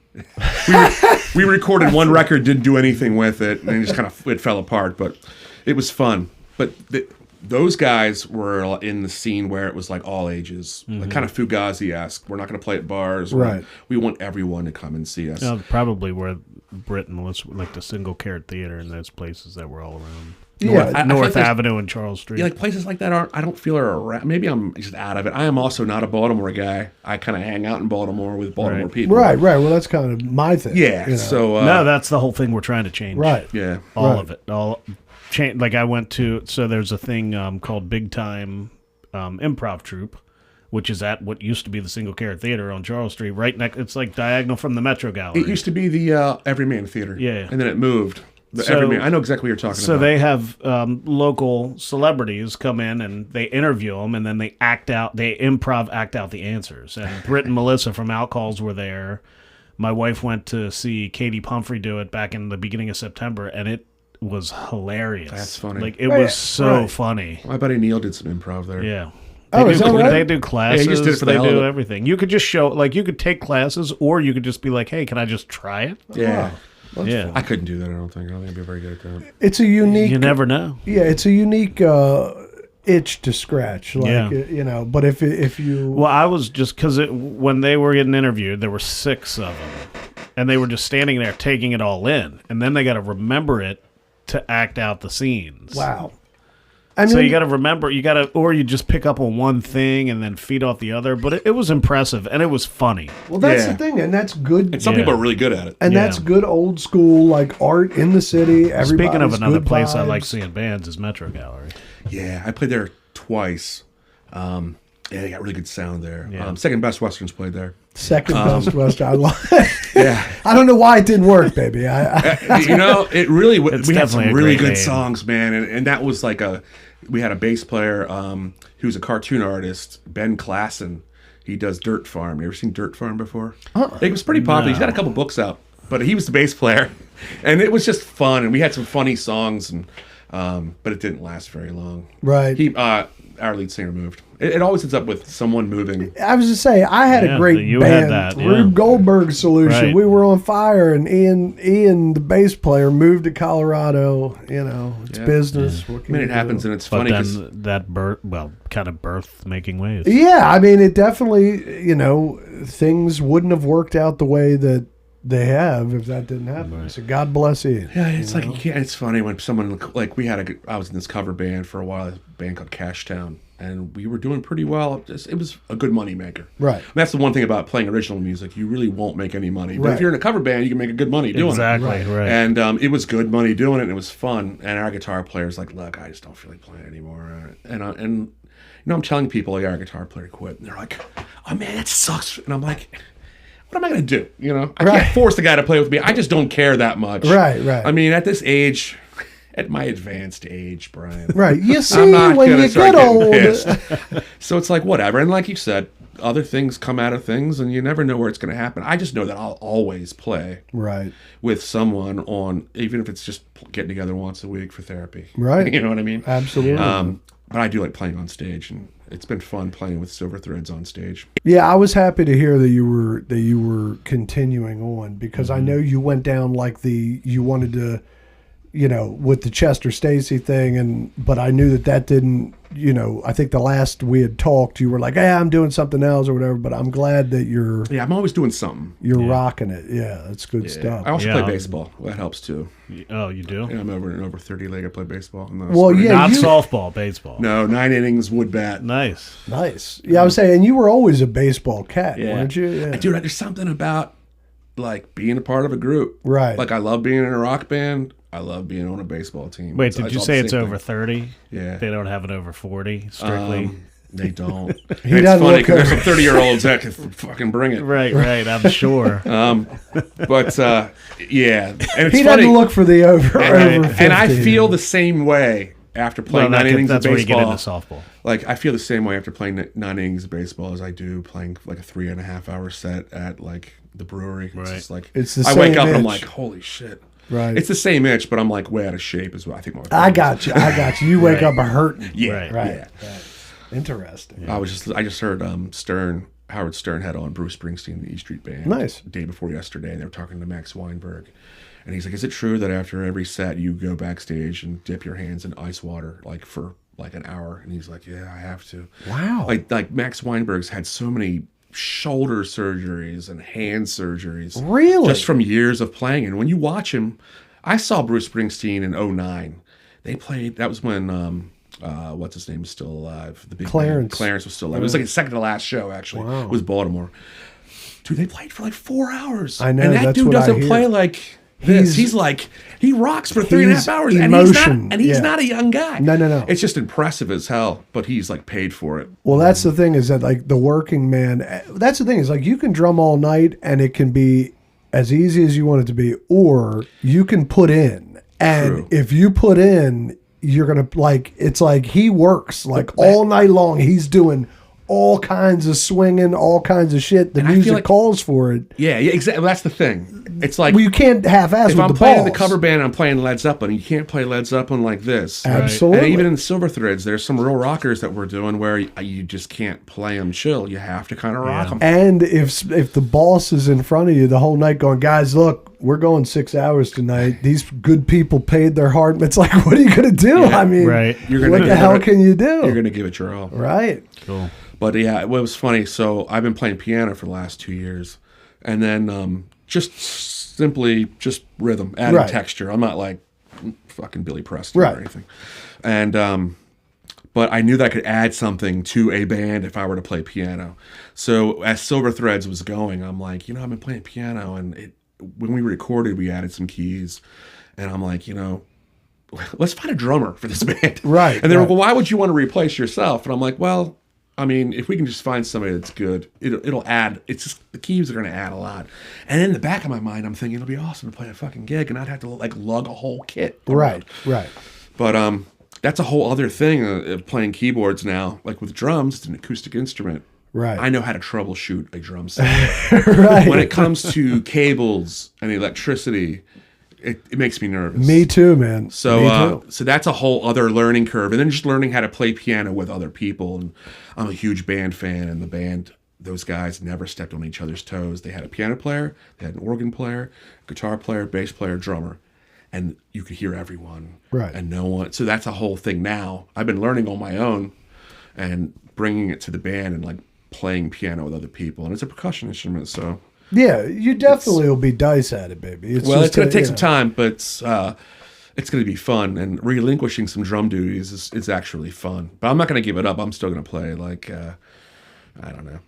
we recorded one record, didn't do anything with it, and it just kind of it fell apart. But it was fun. But those guys were in the scene where it was like all ages, like kind of Fugazi-esque. We're not going to play at bars. Right. We want everyone to come and see us. Probably where Britain was, like the Single Carrot Theater and those places that were all around. Yeah, I feel North like there's- Avenue and Charles Street. Yeah, like places like that I don't feel are around. Maybe I'm just out of it. I am also not a Baltimore guy. I kind of hang out in Baltimore with Baltimore people. Right. Well, that's kind of my thing. Yeah. you know. So no, that's the whole thing we're trying to change. Right. yeah. All Right. of it. Like I went to, so there's a thing called Big Time Improv Troupe, which is at what used to be the Single Carrot Theater on Charles Street, right next. It's like diagonal from the Metro Gallery. It used to be the Everyman Theater. Yeah. And then it moved. The So- Everyman. I know exactly what you're talking So about. they have local celebrities come in and they interview them, and then they act out the answers. And Britt and Melissa from Outcalls were there. My wife went to see Katie Pumphrey do it back in the beginning of September, and it was hilarious. That's funny. Like it Right, was so right. funny. My buddy Neil did some improv there. Yeah. Oh, is that right? They do classes. Yeah, he just did it for the they hell do of it. everything. You could just show, like, you could take classes, or you could just be like, "Hey, can I just try it?" Yeah. Yeah. I couldn't do that, I don't think. I don't think I'd be very good at that. It's a unique. You never know. Yeah, it's a unique itch to scratch. Like Yeah. but if you Well, I was just because when they were getting interviewed, there were 6 of them, and they were just standing there taking it all in, and then they got to remember it to act out the scenes. wow. I mean, So you got to remember, or you just pick up on one thing and then feed off the other. But it was impressive and it was funny. well, that's Yeah. the thing, and that's good. And some Yeah. people are really good at it. And Yeah. that's good old school like art in the city. Speaking of Everybody's another good place I vibes. like seeing bands is Metro Gallery. Yeah, I played there twice. Yeah, they got really good sound there. Yeah. Second best Westerns played there. Second best Western. Yeah. I don't know why it didn't work, baby. It really, we had definitely some a really great good name. songs, man. And that was like we had a bass player who was a cartoon artist, Ben Klassen. He does Dirt Farm. You ever seen Dirt Farm before? It was pretty popular. He's got a couple books out, but he was the bass player. And it was just fun. And we had some funny songs, and but it didn't last very long. Right. Our lead singer moved. It always ends up with someone moving. I was just saying, I had a great you band, had that, yeah. Rube Goldberg Solution. Right. We were on fire, and Ian, the bass player, moved to Colorado. It's business. What I can mean, you it do? happens, and it's But funny because then that kind of birth making waves. Yeah, I mean, it definitely, things wouldn't have worked out the way that they have if that didn't happen. Right. So God bless Ian. yeah, it's like you can't. It's funny when someone like I was in this cover band for a while, a band called Cashtown, and we were doing pretty well. It was a good money maker. Right. And that's the one thing about playing original music. You really won't make any money. But Right. if you're in a cover band, you can make a good money doing Exactly, it. right. And it was good money doing it, and it was fun. And our guitar player's like, look, I just don't feel like playing anymore. And I'm telling people, like, our guitar player quit. And they're like, oh, man, that sucks. And I'm like, what am I going to do? I Right. can't force the guy to play with me. I just don't care that much. Right. I mean, at this age, at my advanced age, Brian. Right. You see, I'm not when gonna you start get getting old. pissed. So it's like, whatever. And like you said, other things come out of things, and you never know where it's going to happen. I just know that I'll always play Right. with someone on, even if it's just getting together once a week for therapy. Right. You know what I mean? Absolutely. But I do like playing on stage, and it's been fun playing with Silver Threads on stage. Yeah, I was happy to hear that you were continuing on, because I know you went down like you wanted to, with the Chester Stacy thing, but I knew that didn't, I think the last we had talked, you were like, hey, I'm doing something else or whatever, but I'm glad that you're Yeah, I'm always doing something. rocking it. Yeah, that's good stuff. I also Yeah. play baseball. Well, that helps too. Oh, you do? I'm over 30 league. I play baseball. In the Well, spring. yeah. Not you- softball, baseball. No, 9 innings, wood bat. Nice. Nice. Yeah, I was saying, you were always a baseball cat, weren't you? Yeah. Dude, there's something about like being a part of a group. Right. Like I love being in a rock band. I love being on a baseball team. Wait, did you all say the it's same over thing. 30? Yeah. They don't have it over 40, strictly? They don't. He It's doesn't funny look because there's some over- 30-year-olds that can fucking bring it. Right, I'm sure. But yeah, and it's He funny. doesn't look for the over and, 50. and I feel the same way after playing 9 innings that's of where you get baseball. into softball. Like I feel the same way after playing 9 innings of baseball as I do playing like a 3.5 hour set at like the brewery. It's Right. just like It's the I wake same up and I'm itch. like, holy shit. Right. It's the same itch, but I'm like way out of shape as well. I think. I got you. You wake up hurting. Yeah. Right. Interesting. I just heard Howard Stern had on Bruce Springsteen, the E Street Band. Nice. The day before yesterday, and they were talking to Max Weinberg. And he's like, is it true that after every set you go backstage and dip your hands in ice water like for like an hour? And he's like, yeah, I have to. Wow. Like Max Weinberg's had so many shoulder surgeries and hand surgeries. Really? Just from years of playing. And when you watch him, I saw Bruce Springsteen in 2009. They played, that was when, what's his name is still alive? The big Clarence. band. Clarence was still alive. It was like his second to last show, actually. Wow. It was Baltimore. Dude, they played for like 4 hours. I know, And that that's dude what I doesn't hear. play like this. He's like, he rocks for 3.5 hours. emotion, And he's yeah. not a young guy. No. It's just impressive as hell, but he's like paid for it. Well, that's the thing, is that like the working man, that's the thing, is like you can drum all night and it can be as easy as you want it to be, or you can put in. And True. if you put in, you're going to like, it's like he works like all night long. He's doing all kinds of swinging, all kinds of shit. The And I feel music like- calls for it. Yeah, exactly. That's the thing. It's like, Well, you can't half-ass if with I'm the playing in the balls. cover band, I'm playing Led Zeppelin. You can't play Led Zeppelin like this. Absolutely. And even in Silver Threads, there's some real rockers that we're doing where you just can't play them chill. You have to kind of rock them. And if the boss is in front of you the whole night going, guys, look, we're going 6 hours tonight. These good people paid their hard. It's like, what are you going to do? Yeah, I mean, right. what the hell can you do? You're going to give it your all. Right. Cool. But yeah, it was funny. So I've been playing piano for the last 2 years. And then just simply just rhythm, adding Right. texture. I'm not like fucking Billy Preston Right. or anything. And but I knew that I could add something to a band if I were to play piano. So as Silver Threads was going, I'm like, I've been playing piano, and when we recorded, we added some keys, and I'm like, let's find a drummer for this band. Right, And they were right. like, well, why would you want to replace yourself? And I'm like, well, I mean, if we can just find somebody that's good, it'll add. It's just the keys are going to add a lot. And in the back of my mind, I'm thinking it'll be awesome to play a fucking gig and not have to like lug a whole kit around. Right. But that's a whole other thing of playing keyboards now. Like with drums, it's an acoustic instrument. Right. I know how to troubleshoot a drum set. Right. When it comes to cables and electricity, it makes me nervous. Me too, man. So so that's a whole other learning curve. And then just learning how to play piano with other people. And I'm a huge band fan, and the band, those guys never stepped on each other's toes. They had a piano player, they had an organ player, guitar player, bass player, drummer. And you could hear everyone. Right. And no one. So that's a whole thing now. I've been learning on my own and bringing it to the band and like playing piano with other people. And it's a percussion instrument, so... Yeah, you definitely will be dice at it, baby. It's going to take some time, but it's going to be fun. And relinquishing some drum duties is actually fun. But I'm not going to give it up. I'm still going to play, like, I don't know,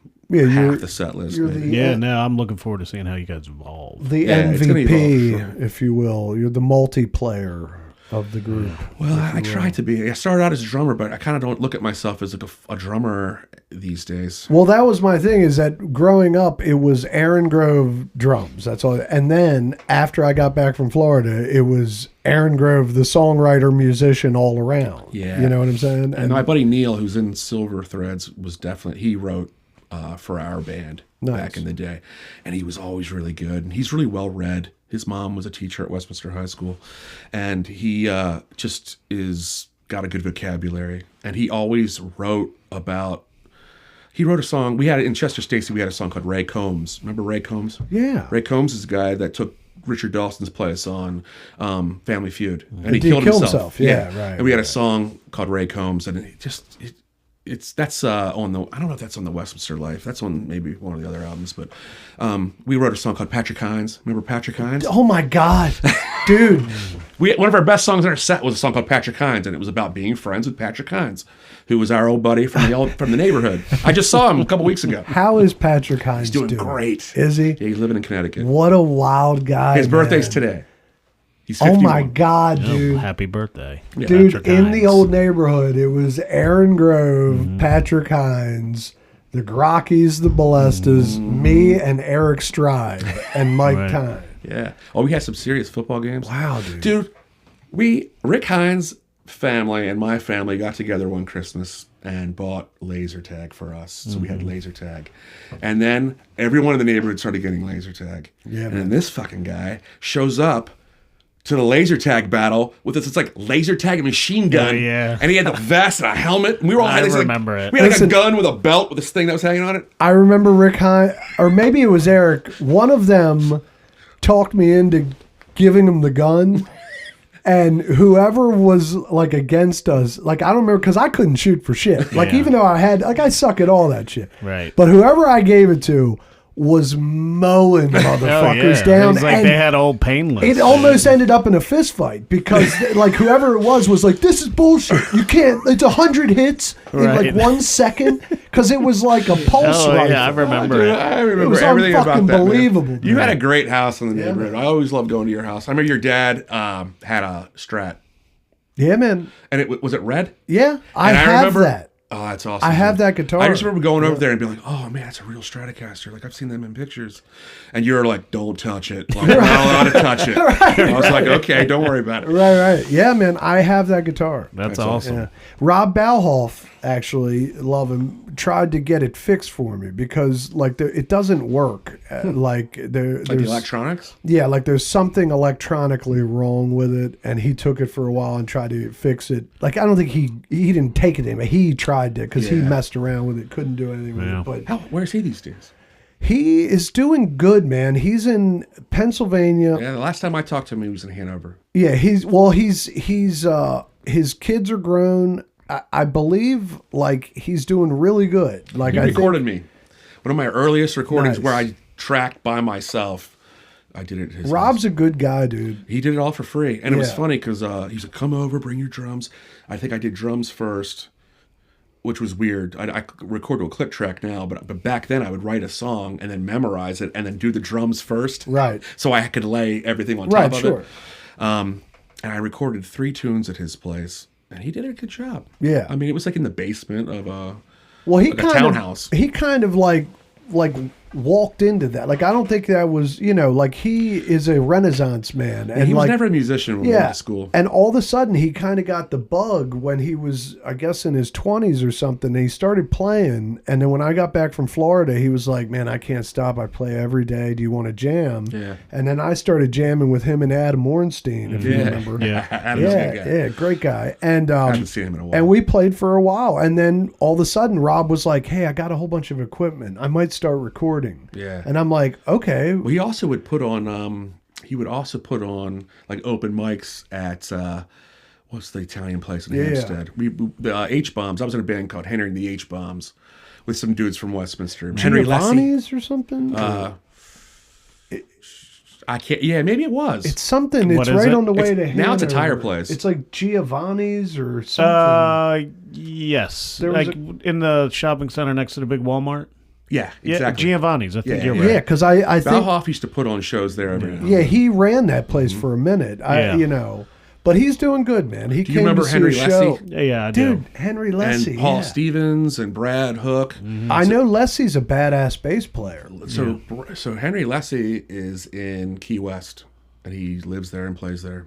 half the set list. No, I'm looking forward to seeing how you guys evolve. The MVP, if you will. You're the multiplayer of the group. Well, I try to be. I started out as a drummer, but I kind of don't look at myself as like a drummer these days. Well, that was my thing, is that growing up, it was Aaron Grove drums. That's all. And then after I got back from Florida, it was Aaron Grove, the songwriter, musician all around. Yeah. You know what I'm saying? And my buddy Neil, who's in Silver Threads, was definitely, he wrote for our band back in the day. And he was always really good. And he's really well read. His mom was a teacher at Westminster High School, and he just got a good vocabulary. And he always wrote a song. We had in Chester Stacey, we had a song called Ray Combs. Remember Ray Combs? Yeah. Ray Combs is the guy that took Richard Dawson's place on Family Feud, and he killed himself. Yeah, right. And we had a song called Ray Combs, and that's on the, I don't know if that's on the Westminster Life. That's on maybe one of the other albums, but we wrote a song called Patrick Hines. Remember Patrick Hines? Oh my God, dude! One of our best songs in our set was a song called Patrick Hines, and it was about being friends with Patrick Hines, who was our old buddy from the neighborhood. I just saw him a couple weeks ago. How is Patrick Hines doing great? Is he? Yeah, he's living in Connecticut. What a wild guy! His birthday's today. He's 51. Oh my God, dude! Happy birthday, dude! Patrick in Hines. The old neighborhood, it was Aaron Grove, Patrick Hines, the Grockies, the Balestas, me, and Eric Stride, and Mike Tyne. Yeah. Oh, we had some serious football games. Wow, dude. Rick Hines' family and my family got together one Christmas and bought laser tag for us. So we had laser tag. And then everyone in the neighborhood started getting laser tag. Yeah, and then this fucking guy shows up to the laser tag battle with this, it's like laser tag machine gun. Oh, yeah. And he had the vest and a helmet. And we were all remember it. We had like a gun with a belt with this thing that was hanging on it. I remember Rick Hines, or maybe it was Eric. One of them talked me into giving him the gun. And whoever was like against us, like I don't remember, because I couldn't shoot for shit. Like even though I suck at all that shit. Right. But whoever I gave it to was mowing motherfuckers down. It was like they had old painless. It almost ended up in a fist fight because like whoever it was like, this is bullshit. You can't, it's 100 hits in like 1 second, because it was like a pulse rifle. Yeah, I remember it. I remember it was everything about that. Believable. Man. You had a great house in the neighborhood. I always loved going to your house. I remember your dad had a Strat. Yeah, man. And was it red? Yeah, I remember that. Oh, that's awesome. I have that guitar. I just remember going over there and being like, oh, man, that's a real Stratocaster. Like, I've seen them in pictures. And you're like, don't touch it. Like, we're not allowed to touch it. I was like, okay, don't worry about it. Right. Yeah, man, I have that guitar. That's awesome. Yeah. Rob Balhoff, actually, love him, tried to get it fixed for me because, like, it doesn't work. Like the electronics? Yeah, like there's something electronically wrong with it, and he took it for a while and tried to fix it. Like, I don't think he didn't take it in, but he tried to, because he messed around with it, couldn't do anything with it. But where's he these days? He is doing good, man. He's in Pennsylvania. Yeah, the last time I talked to him, he was in Hanover. Yeah, he's his kids are grown. I believe like he's doing really good. Like he recorded me. One of my earliest recordings where I tracked by myself. I did it at his Rob's house. A good guy, dude. He did it all for free. And it was funny because he said, come over, bring your drums. I think I did drums first, which was weird. I record to a click track now, but back then I would write a song and then memorize it and then do the drums first. Right. So I could lay everything on top of sure. it. And I recorded 3 tunes at his place, and he did a good job. Yeah. I mean, it was like in the basement of Well, like a townhouse. He kind of like walked into that. Like I don't think that was, like he is a Renaissance man, and he was like, never a musician when we went to school. And all of a sudden, he kind of got the bug when he was, I guess, in his 20s or something. And he started playing, and then when I got back from Florida, he was like, "Man, I can't stop. I play every day. Do you want to jam?" Yeah. And then I started jamming with him and Adam Ornstein, if you remember. Yeah. Adam's a good guy. Yeah, great guy. And I haven't seen him in a while. and we played for a while, and then all of a sudden, Rob was like, "Hey, I got a whole bunch of equipment. I might start recording." Yeah. And I'm like, "Okay." Well, he also would put on. He would also put on like open mics at what's the Italian place in Hampstead? The H Bombs. I was in a band called Henry and the H Bombs with some dudes from Westminster. Henry Lessie. Giovanni's or something. I can't. Yeah, maybe it was. It's something. What It's is right it? on the way to. Now it's a tire Hanover. place. It's like Giovanni's or something. Yes. There was Like in the shopping center next to the big Walmart. yeah, Yeah, exactly. Giovanni's. I think you're Yeah. right. Yeah, because I think Bauhoff used to put on shows there every now. yeah he ran that place for a minute. Yeah. But he's doing good, man. He Do you came remember to see Henry a show. Lessie? Yeah, I do. Dude, Henry Lessie. And Paul yeah. Stevens and Brad Hook. I know Lessie's a badass bass player. So Henry Lessie is in Key West, and he lives there and plays there.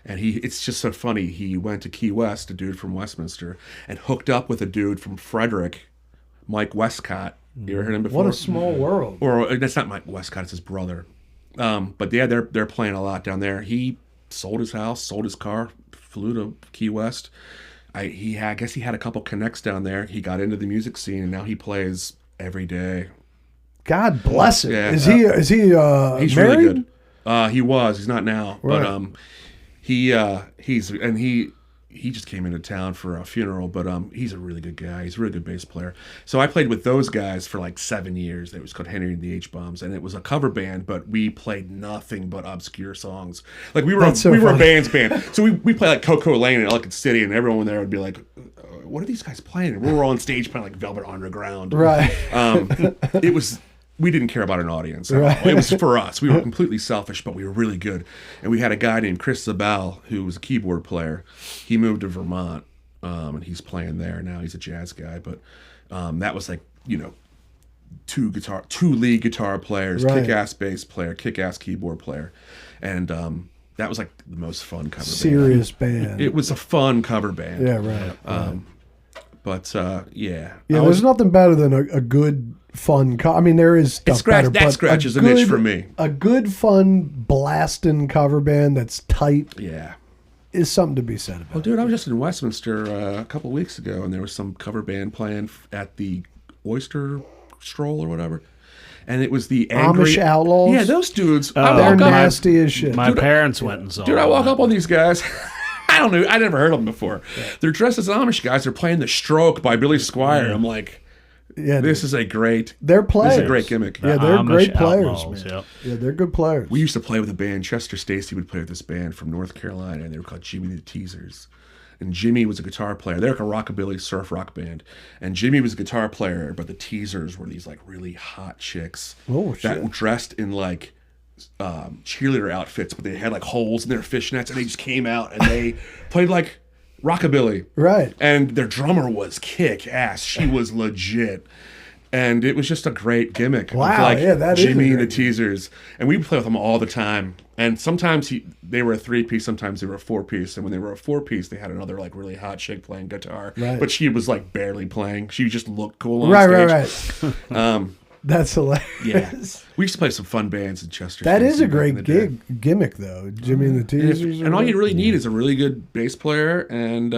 And it's just so funny. He went to Key West, a dude from Westminster, and hooked up with a dude from Frederick, Mike Westcott. You ever heard him before? What a small world. Or that's not Mike Westcott; it's his brother. But yeah, they're playing a lot down there. He sold his house, sold his car, flew to Key West. I guess he had a couple connects down there. He got into the music scene, and now he plays every day. God bless him. Yeah. Is he He's married? really good. He was. He's not now. Right. But he just came into town for a funeral. But he's a really good guy. He's a really good bass player. So I played with those guys for like 7 years. It was called Henry and the H Bombs, and it was a cover band. But we played nothing but obscure songs. Like we were That's so a funny. band's band. So we played like Coco Lane in Ellicott City, and everyone there would be like, "What are these guys playing?" And we were on stage playing like Velvet Underground. Right. It was. We didn't care about an audience. At all. It was for us. We were completely selfish, but we were really good. And we had a guy named Chris Zabel who was a keyboard player. He moved to Vermont, and he's playing there now. He's a jazz guy, but that was like two lead guitar players, Right. kick-ass bass player, kick-ass keyboard player, and that was like the most fun cover band. Serious band. It was a fun cover band. Yeah, right. But Yeah, there's nothing better than a good, fun. I mean, there is stuff better, that but scratches a an itch good- for me. A good, fun, blasting cover band that's tight Yeah. is something to be said about. Well, dude, I was just in Westminster a couple of weeks ago, and there was some cover band playing at the Oyster Stroll or whatever. And it was the angry Amish Outlaws? Yeah, those dudes. They're I walk up, nasty as shit. My parents went and saw. dude. I walk them. up on these guys. I don't know. I never heard of them before. They're dressed as Amish guys. They're playing "The Stroke" by Billy Squier. I'm like, Yeah, this is a great. they're players. This is a great gimmick. Yeah, they're Amish great players, Outlaws, man. yep. Yeah, they're good players. We used to play with a band. Chester Stacy would play with this band from North Carolina, and they were called Jimmy the Teasers. And Jimmy was a guitar player. They're like a rockabilly surf rock band. And Jimmy was a guitar player, but the Teasers were these like really hot chicks Oh, that shit. were dressed in like cheerleader outfits, but they had like holes in their fishnets, and they just came out and they played like rockabilly. Right. And their drummer was kick ass. She was legit. And it was just a great gimmick. Wow, Of like yeah, that is a Jimmy and the great Teasers. And we would play with them all the time. And sometimes they were a 3-piece, sometimes they were a 4-piece. And when they were a 4-piece, they had another like really hot chick playing guitar. Right. But she was like barely playing. She just looked cool on Right, stage. right. That's hilarious. Yeah. We used to play some fun bands in Chester. That is Stacy a back in great the day. gimmick, though. Jimmy and the Teasers. And all you really need is a really good bass player and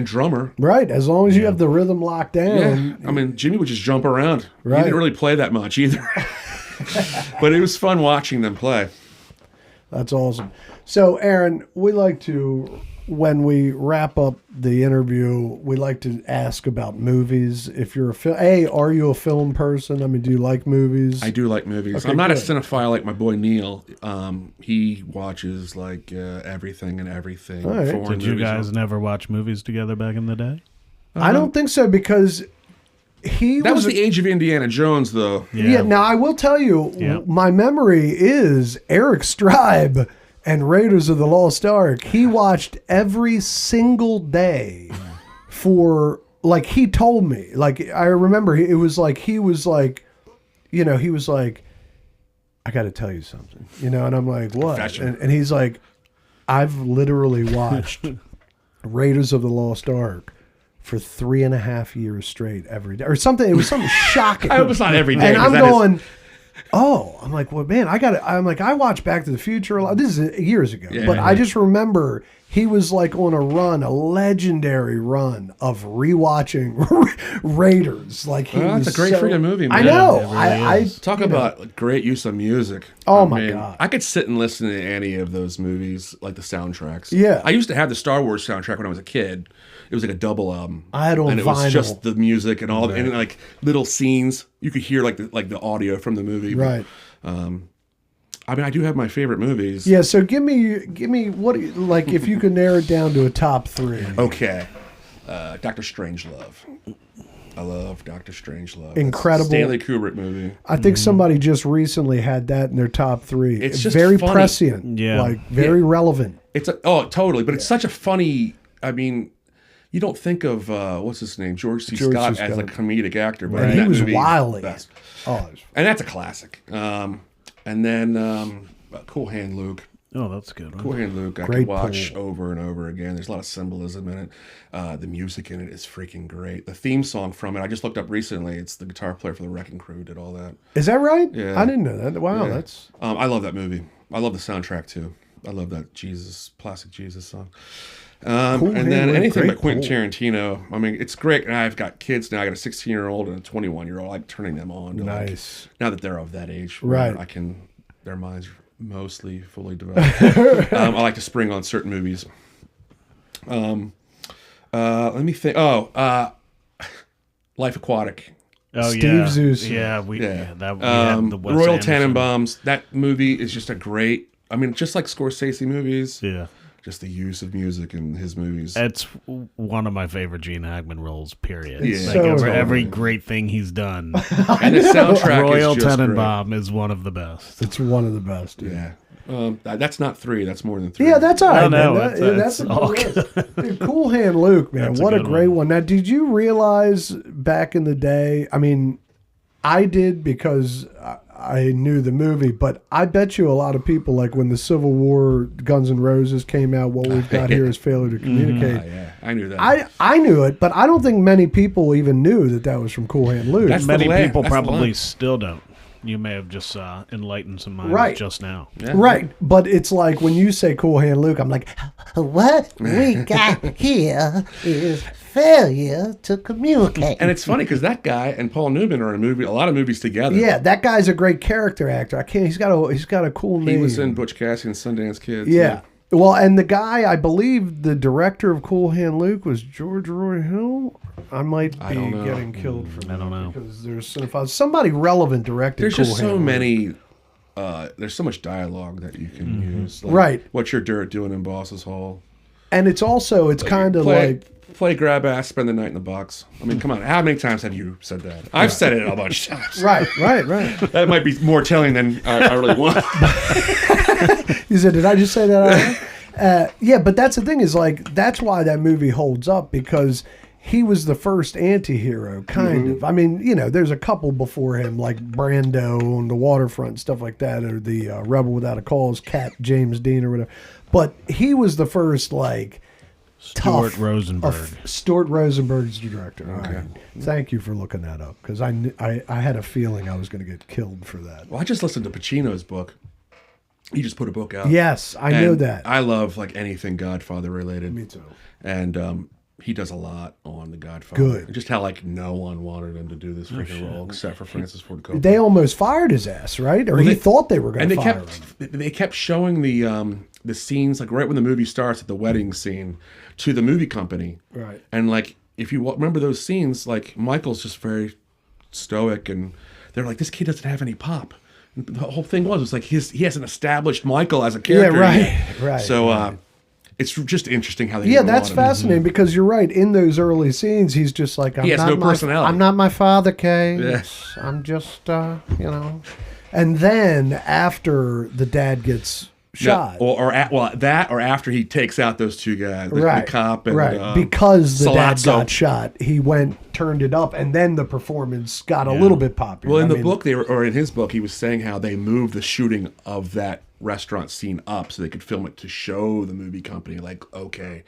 drummer. Right, as long as you have the rhythm locked Yeah, down. I mean, Jimmy would just jump around. Right. He didn't really play that much either. But it was fun watching them play. That's awesome. So, Aaron, we like to, when we wrap up the interview, we like to ask about movies. If you're are you a film person? I mean, do you like movies? I do like movies. Okay, I'm not good. a cinephile like my boy Neil. He watches like everything and everything. All right. Foreign Did you movies. guys never watch movies together back in the day? I don't think so because That was the age of Indiana Jones, though. Yeah. Now I will tell you, Yeah. my memory is Eric Stribe and Raiders of the Lost Ark. He watched every single day for like he told me, like I remember it was like he was like, you know, he was like, I got to tell you something, you know, and I'm like, what? And he's like, I've literally watched Raiders of the Lost Ark for 3.5 years straight every day or something. It was something shocking. I hope it's not every day. And I'm going, oh, I'm like, well, man, I'm like, I watched Back to the Future a lot. This is years ago, but I just remember he was like on a legendary run of rewatching Raiders. Like that's a great freaking movie, man. I know. Really talk about great use of music. Oh my God. I could sit and listen to any of those movies, like the soundtracks. Yeah. I used to have the Star Wars soundtrack when I was a kid. It was like a double album. I had on and it vinyl. was just the music and all, and like little scenes. You could hear like the audio from the movie. Right. I mean, I do have my favorite movies. Yeah. So give me what, like, if you could narrow it down to a top 3. Okay. Dr. Strangelove. I love Dr. Strangelove. Incredible. Stanley Kubrick movie. I think somebody just recently had that in their top 3. It's just very funny. prescient. Yeah. Like very relevant. Totally. But it's such a funny, I mean, you don't think of, what's his name? George C. Scott as a comedic actor. But He was movie, wily. Best. Oh, And that's a classic. And then Cool Hand Luke. Oh, that's a good one. Cool Hand Luke, I could watch over and over again. There's a lot of symbolism in it. The music in it is freaking great. The theme song from it, I just looked up recently. It's the guitar player for the Wrecking Crew did all that. is that right? Yeah. I didn't know that. Wow, that's... I love that movie. I love the soundtrack too. I love that Plastic Jesus song. And then anything by Quentin Tarantino. I mean, it's great. And I've got kids now. I got a 16-year-old and a 21-year-old. I like turning them on. To Nice. now that they're of that age, Right? Their minds mostly fully developed. I like to spring on certain movies. Let me think. Life Aquatic. Oh, Steve Zeus. Yeah, we had the Wes Royal Anderson. Tenenbaums. That movie is just a great. I mean, just like Scorsese movies. Yeah. Just the use of music in his movies. It's one of my favorite Gene Hackman roles, period. It's Like so every good. great thing he's done. And the soundtrack Royal is just Tenenbaum is one of the best. It's one of the best. Dude. Yeah. That's not 3. That's more than 3. Yeah, that's all right. No, man. That's a all good list. Dude, Cool Hand Luke, man. That's What a good great one. Now, did you realize back in the day? I mean, I did because I knew the movie, but I bet you a lot of people, like when the Civil War Guns N' Roses came out, what we've got here is failure to communicate. Yeah, I knew that. I knew it, but I don't think many people even knew that was from Cool Hand Luke. Many people probably still don't. You may have just enlightened some minds just now. Yeah. Right, but it's like when you say Cool Hand Luke, I'm like, what we got here is failure to communicate. And it's funny because that guy and Paul Newman are in a lot of movies together. Yeah, that guy's a great character actor. He's got a cool name. He was in Butch Cassidy and Sundance Kid. Yeah. Well, and the guy, I believe the director of Cool Hand Luke was George Roy Hill. I might be getting killed for that. I don't know. Because there's somebody relevant directed There's Cool just Hand so Luke. many. There's so much dialogue that you can use. Like, Right. What's your dirt doing in Boss's Hall? And it's also, it's kind of like... Play grab ass, spend the night in the box. I mean, come on. How many times have you said that? I've said it a bunch of times. Right. That might be more telling than I really want. You said, did I just say that? Yeah, but that's the thing is like, that's why that movie holds up, because he was the first anti-hero, kind of. I mean, you know, there's a couple before him, like Brando on the waterfront and stuff like that, or the Rebel Without a Cause, Cat James Dean or whatever. But he was the first, like, Stuart Rosenberg. Stuart Rosenberg's the director. Okay. Right. Thank you for looking that up, because I had a feeling I was going to get killed for that. Well, I just listened to Pacino's book. He just put a book out. Yes, I know that. I love like anything Godfather related. Me too. And he does a lot on the Godfather. Good. Just how like no one wanted him to do this freaking role except for Francis Ford Coppola. They almost fired his ass, right? Or he thought they were going to fire him. They kept showing the scenes like right when the movie starts at the wedding scene to the movie company. Right. And like if you remember those scenes, like Michael's just very stoic, and they're like, this kid doesn't have any pop. And the whole thing was like he hasn't established Michael as a character. Yeah, right. So it's just interesting how they Yeah, do a that's lot of fascinating, because you're right. In those early scenes, he's just like, He has no personality. I'm not my father, Kay. Yes. I'm just, you know. And then after the dad gets shot. Or after he takes out those two guys, the cop and because the dad Salazzo. got shot, he turned it up, and then the performance got a little bit popular. Well, in the book, in his book, he was saying how they moved the shooting of that restaurant scene up so they could film it to show the movie company, like, okay,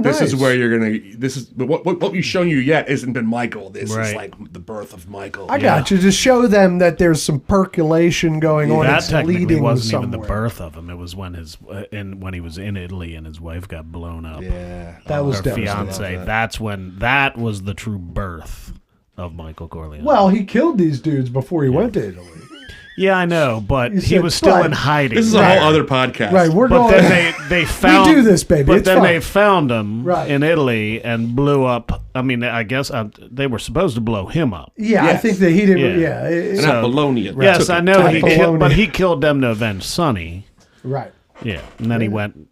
this is where you're gonna. This is what we've shown you yet isn't been Michael. This is like the birth of Michael. I got you to show them that there's some percolation going on. That it's technically leading wasn't somewhere. even the birth of him. It was when when he was in Italy and his wife got blown up. Yeah, that was her fiance. That was the true birth of Michael Corleone. Well, he killed these dudes before he went to Italy. Yeah, I know, but he said, was still but- in hiding. this is a whole other podcast. Right, we're But going. then they found. We do this, baby. But It's then fine. they found him Right. in Italy and blew up. I mean, I guess they were supposed to blow him up. I Yes. think that he didn't. Yeah. And So- not Bologna. Yes, I know he Apollonia. killed, but he killed them to avenge Sonny. Right. Yeah, and then he went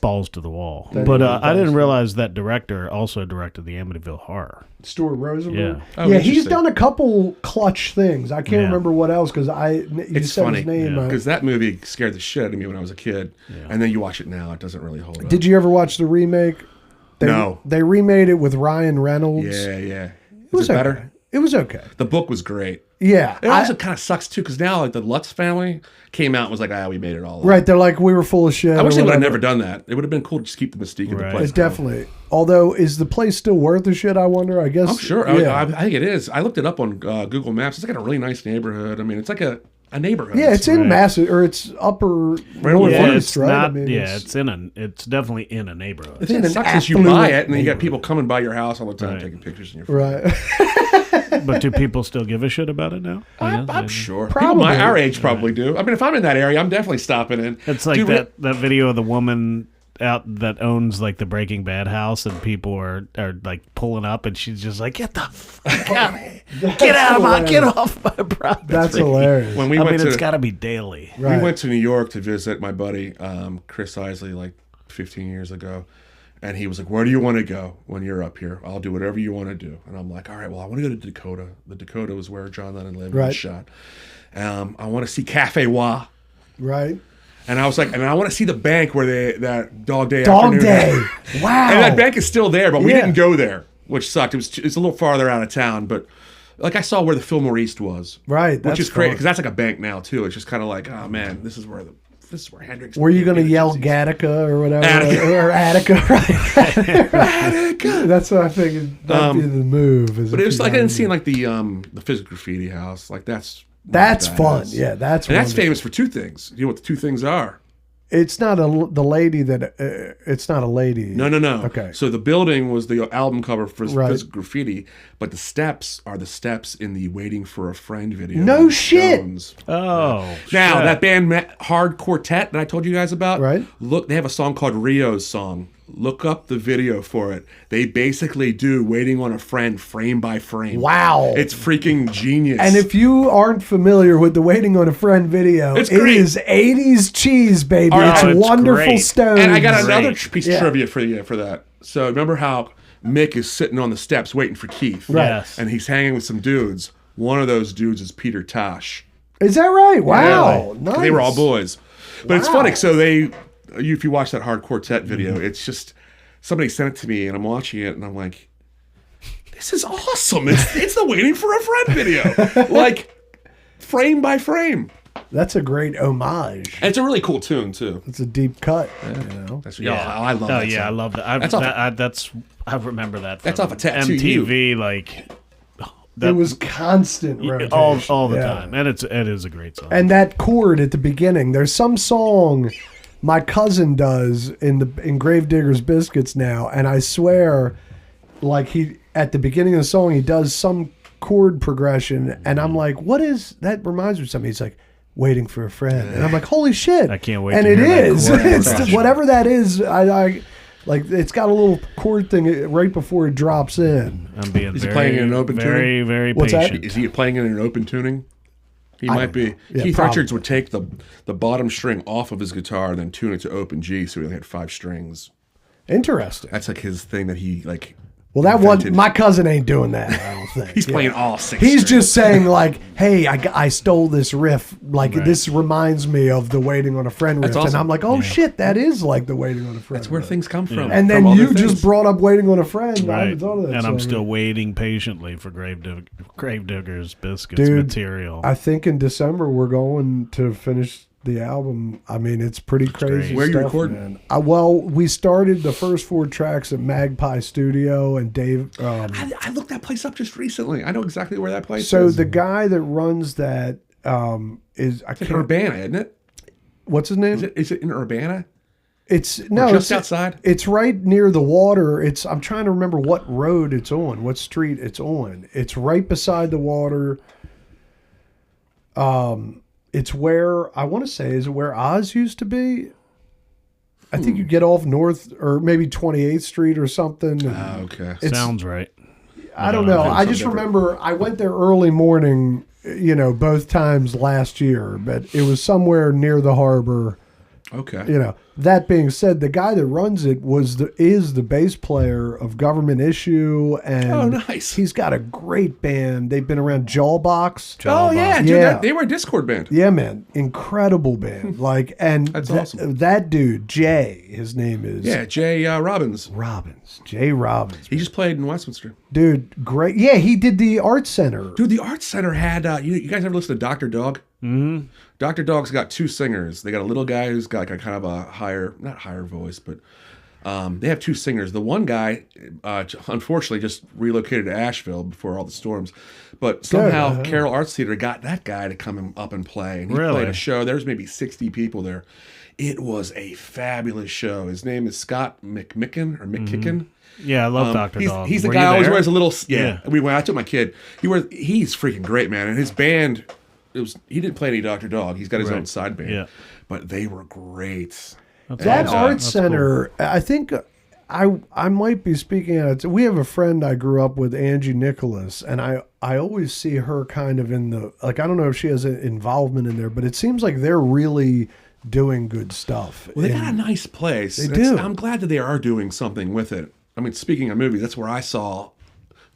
balls to the wall. Then But he went I balls didn't to- realize that director also directed the Amityville Horror. Stuart Rosenberg. Yeah. Oh, Yeah, he's interesting. done a couple clutch things. I can't Yeah. remember what else because you It's said funny his name. because that movie scared the shit out of me when I was a kid, and then you watch it now, it doesn't really hold up. Did you ever watch the remake? No. They remade it with Ryan Reynolds. Yeah. It Is was it okay. better? It was okay. The book was great. Yeah. It also kind of sucks too because now like the Lutz family came out and was like, we made it all up. Right. They're like, we were full of shit. I wish or they would have whatever. never done that. It would have been cool to just keep the mystique of the Right. place. It's definitely. Although, is the place still worth the shit? I wonder. I guess. I'm sure. Yeah. I think it is. I looked it up on Google Maps. It's like a really nice neighborhood. I mean, it's like a neighborhood. Yeah, it's in Right. Massive, or it's upper Right on the Yeah, northeast, it's right? not. I mean, yeah, it's definitely in a neighborhood. it's in It an sucks is you buy affluent it and then you got neighborhood. people coming by your house all the time Right. taking pictures in your phone. Right. But do people still give a shit about it now? I'm sure. People Probably. my our age probably do. I mean, if I'm in that area, I'm definitely stopping in. It's like Dude, that video of the woman out that owns like the Breaking Bad house, and people are like pulling up, and she's just like, "Get the fuck out of here! Get out of my, get off my property!" That's hilarious. When we I went mean, to it's got to be daily. Right. we went to New York to visit my buddy Chris Isley like 15 years ago, and he was like, "Where do you want to go when you're up here? I'll do whatever you want to do." And I'm like, "All right, well, I want to go to Dakota. The Dakota was where John Lennon lived and Right. was shot. I want to see Cafe Wa." Right. And I was like, and I want to see the bank where that Dog Day Dog afternoon. Day. Wow. And that bank is still there, but we Yeah. didn't go there, which sucked. It's a little farther out of town, but like I saw where the Fillmore East was, Right, which that's is great fun. because that's like a bank now too. It's just kind of like, oh man, this is where Hendrix. Were you going to yell Gattaca or whatever? Attica. Or Attica, right? Attica. That's what I figured. That'd be the move. But it was like I didn't see like the Physical Graffiti house. Like that's That's badass. fun. Yeah, that's And that's wonderful. famous for two things. You know what the two things are? It's not the lady that. It's not a lady. No. Okay. So the building was the album cover for Right. Physical Graffiti, but the steps are the steps in the Waiting for a Friend video. No with shit. Jones. Oh, Now shit. that band Hard Quartet that I told you guys about, Right. Look, they have a song called Rio's Song. Look up the video for it. They basically do Waiting on a Friend frame by frame. Wow. It's freaking genius. And if you aren't familiar with the Waiting on a Friend video, It's it great. is 80s cheese, baby. Oh, it's it's wonderful great. stones. And I got another Great. piece Yeah. of trivia for you for that. So remember how Mick is sitting on the steps waiting for Keith, Right. Yes. and he's hanging with some dudes. One of those dudes is Peter Tosh. Is that right? Wow. Yeah. Nice. They were all boys. But it's Wow. funny. So if you watch that Hard Quartet video, it's just somebody sent it to me, and I'm watching it, and I'm like, this is awesome. It's the Waiting for a Friend video, like frame by frame. That's a great homage. And it's a really cool tune too. It's a deep cut. You know? That's, I love Oh that yeah, song. I love that. I remember that. That's from off a Tattoo MTV, like It was constant rotation. all the Yeah. time, and it is a great song. And that chord at the beginning, there's some song my cousin does in Gravedigger's Biscuits now, and I swear, like he at the beginning of the song he does some chord progression, and I'm like, what is that? Reminds me of something. He's like, Waiting for a Friend, and I'm like, holy shit! I can't wait And to it hear that is. chord It's progression. whatever that is. I like it's got a little chord thing right before it drops in. I'm being Is he very, playing in an open very, tuning? very What's that? patient. Is he playing in an open tuning? He might be. don't know. Yeah, Keith probably. Richards would take the bottom string off of his guitar and then tune it to open G, so he only had 5 strings. Interesting. That's like his thing that he like Well, that one, invented. my cousin ain't doing that. I don't think He's playing all 6 He's strings. just saying like, "Hey, I stole this riff. Like this reminds me of the Waiting on a Friend riff." That's awesome. And I'm like, "Oh shit, that is like the Waiting on a Friend." That's where riff. things come from. And then from other you just things. brought up Waiting on a Friend. I Right. haven't thought of that. And I'm song. still waiting patiently for Gravedigger's Biscuits Dude, material. I think in December we're going to finish the album. I mean, it's pretty crazy. great. Where you stuff, recording? man. Well, we started the first 4 tracks at Magpie Studio, and Dave. I looked that place up just recently. I know exactly where that place So is. the guy that runs that is I It's in can't. Urbana, isn't it? What's his name? Is it in Urbana? It's Or no, just it's outside? It's right near the water. I'm trying to remember what road it's on, what street it's on. It's right beside the water. It's where I want to say is it where Oz used to be. I think you get off North or maybe 28th Street or something. and Okay. it's- Sounds right. I don't know. I just different. remember I went there early morning, both times last year, but it was somewhere near the harbor. Okay. That being said, the guy that runs it is the bass player of Government Issue, and Oh, nice. he's got a great band. They've been around Jawbox. Oh yeah, dude, Yeah. they were a Discord band. Yeah, man, incredible band. That's awesome. That dude, Jay, his name is Yeah, Jay Robbins. Jay Robbins. He just played in Westminster. Dude, great. Yeah, he did the Art Center. Dude, the Arts Center had you guys ever listen to Dr. Dog? Mm-hmm. Dr. Dog's got 2 singers. They got a little guy who's got like a kind of a not higher voice, but they have 2 singers. The one guy, unfortunately, just relocated to Asheville before all the storms. But somehow Carroll Arts Theater got that guy to come up and play. And he Really? played a show. There was maybe 60 people there. It was a fabulous show. His name is Scott McMicken or McKicken. Yeah, I love Dr. He's, Dog. he's the Were guy you who always there? wears a little. Yeah. I took my kid. He's freaking great, man. And his band, he didn't play any Dr. Dog. He's got his own side band. Yeah. But they were great. That awesome. Art That's Center, I think I might be speaking out. We have a friend I grew up with, Angie Nicholas, and I always see her kind of in the, like, I don't know if she has an involvement in there, but it seems like they're really doing good stuff. Well, they got a nice place. They do. I'm glad that they are doing something with it. I mean, speaking of movies, that's where I saw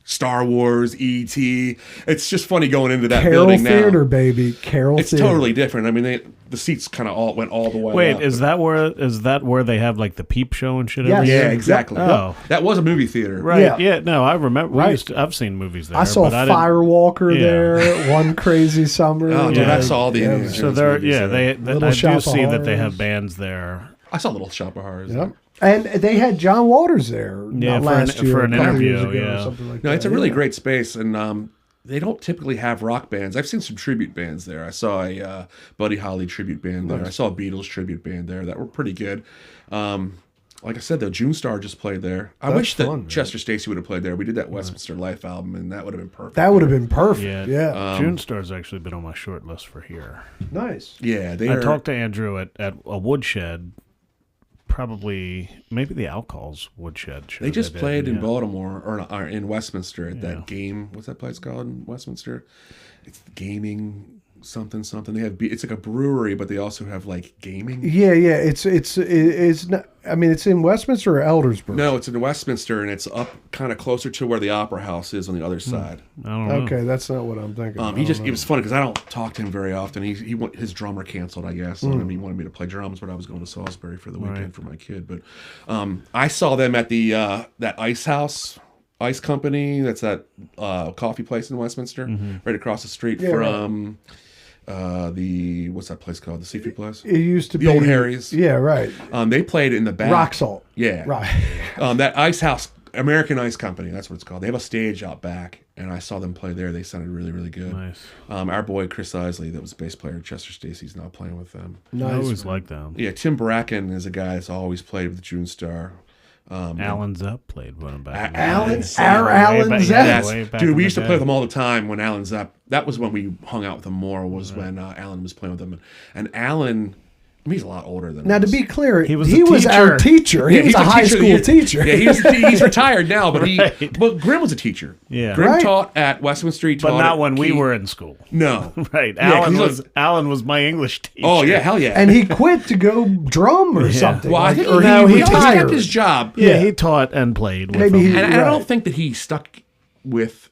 Star Wars, E.T. It's just funny going into that Carol building Theater, now. baby. Carol It's Theater. totally different. I mean, the seats kind of went all the way Wait, up. is that where they have like the peep show and shit Yes. every Yeah, year? exactly. Oh. That was a movie theater. Right. Yeah. Yeah. No, I remember. Right. I've seen movies there. I saw but I didn't- Firewalker Yeah. there one crazy summer. Oh, dude, Yeah. I saw all the Indiana So Jones they're movies there. Little I Shop do of see that they Horrors. have bands there. I saw Little Shop of Horrors. Yep. And they had John Waters there Yeah, not for an- last year, for an a couple years interview, ago or yeah. something like No, that. it's a really Yeah. great space, and they don't typically have rock bands. I've seen some tribute bands there. I saw a Buddy Holly tribute band there. I saw a Beatles tribute band there that were pretty good. Like I said, though, June Star just played there. I That's wish that fun, man. Chester Stacey would have played there. We did that Westminster Life album, and that would have been perfect. That would have been perfect. Yeah. Yeah. June Star's actually been on my short list for here. Nice. Yeah, they I are. talked to Andrew at a woodshed. Probably maybe the Alcohol's woodshed show. They just did, played in yeah. Baltimore or in Westminster at that game. What's that place called in Westminster? It's gaming something. They have it's like a brewery, but they also have like gaming. Yeah, yeah. It's not. I mean, it's in Westminster or Eldersburg. No, it's in Westminster, and it's up kind of closer to where the Opera House is on the other side. I don't know. Okay, that's not what I'm thinking. It was funny because I don't talk to him very often. His drummer canceled, I guess. And he wanted me to play drums, but I was going to Salisbury for the weekend for my kid. But I saw them at the that ice company. That's that coffee place in Westminster, right across the street from what's that place called? The seafood place. It used to The be Old Harry's. Yeah, right. They played in the back. Rock Salt. Yeah. Right. That Ice House, American Ice Company, that's what it's called. They have a stage out back, and I saw them play there. They sounded really, really good. Nice. Our boy Chris Isley, that was bass player at Chester Stacey's, now playing with them. I Nice. always liked them. Yeah, Tim Bracken is a guy that's always played with June Star. Alan Zepp played one back. in the Alan day. Zepp. Our Alan back- Zepp. Yes, way back dude, in we the used to day. play with them all the time when Alan Zepp. That was when we hung out with them more. Was when Alan was playing with them, and Alan He's a lot older than Now, to us. be clear, He was our teacher. He was he's a high school teacher. Yeah, he's retired now, but Right. but Grim was a teacher. Yeah. Grim Right. taught at Westminster. He But taught not at when we Key- were in school. No. Right. Yeah, 'cause Alan was my English teacher. Oh yeah, hell yeah. And he quit to go drum or something. well, I think or he he kept retired. his job. Yeah, he taught and played with Maybe them. he- And I Right. don't think that he stuck with.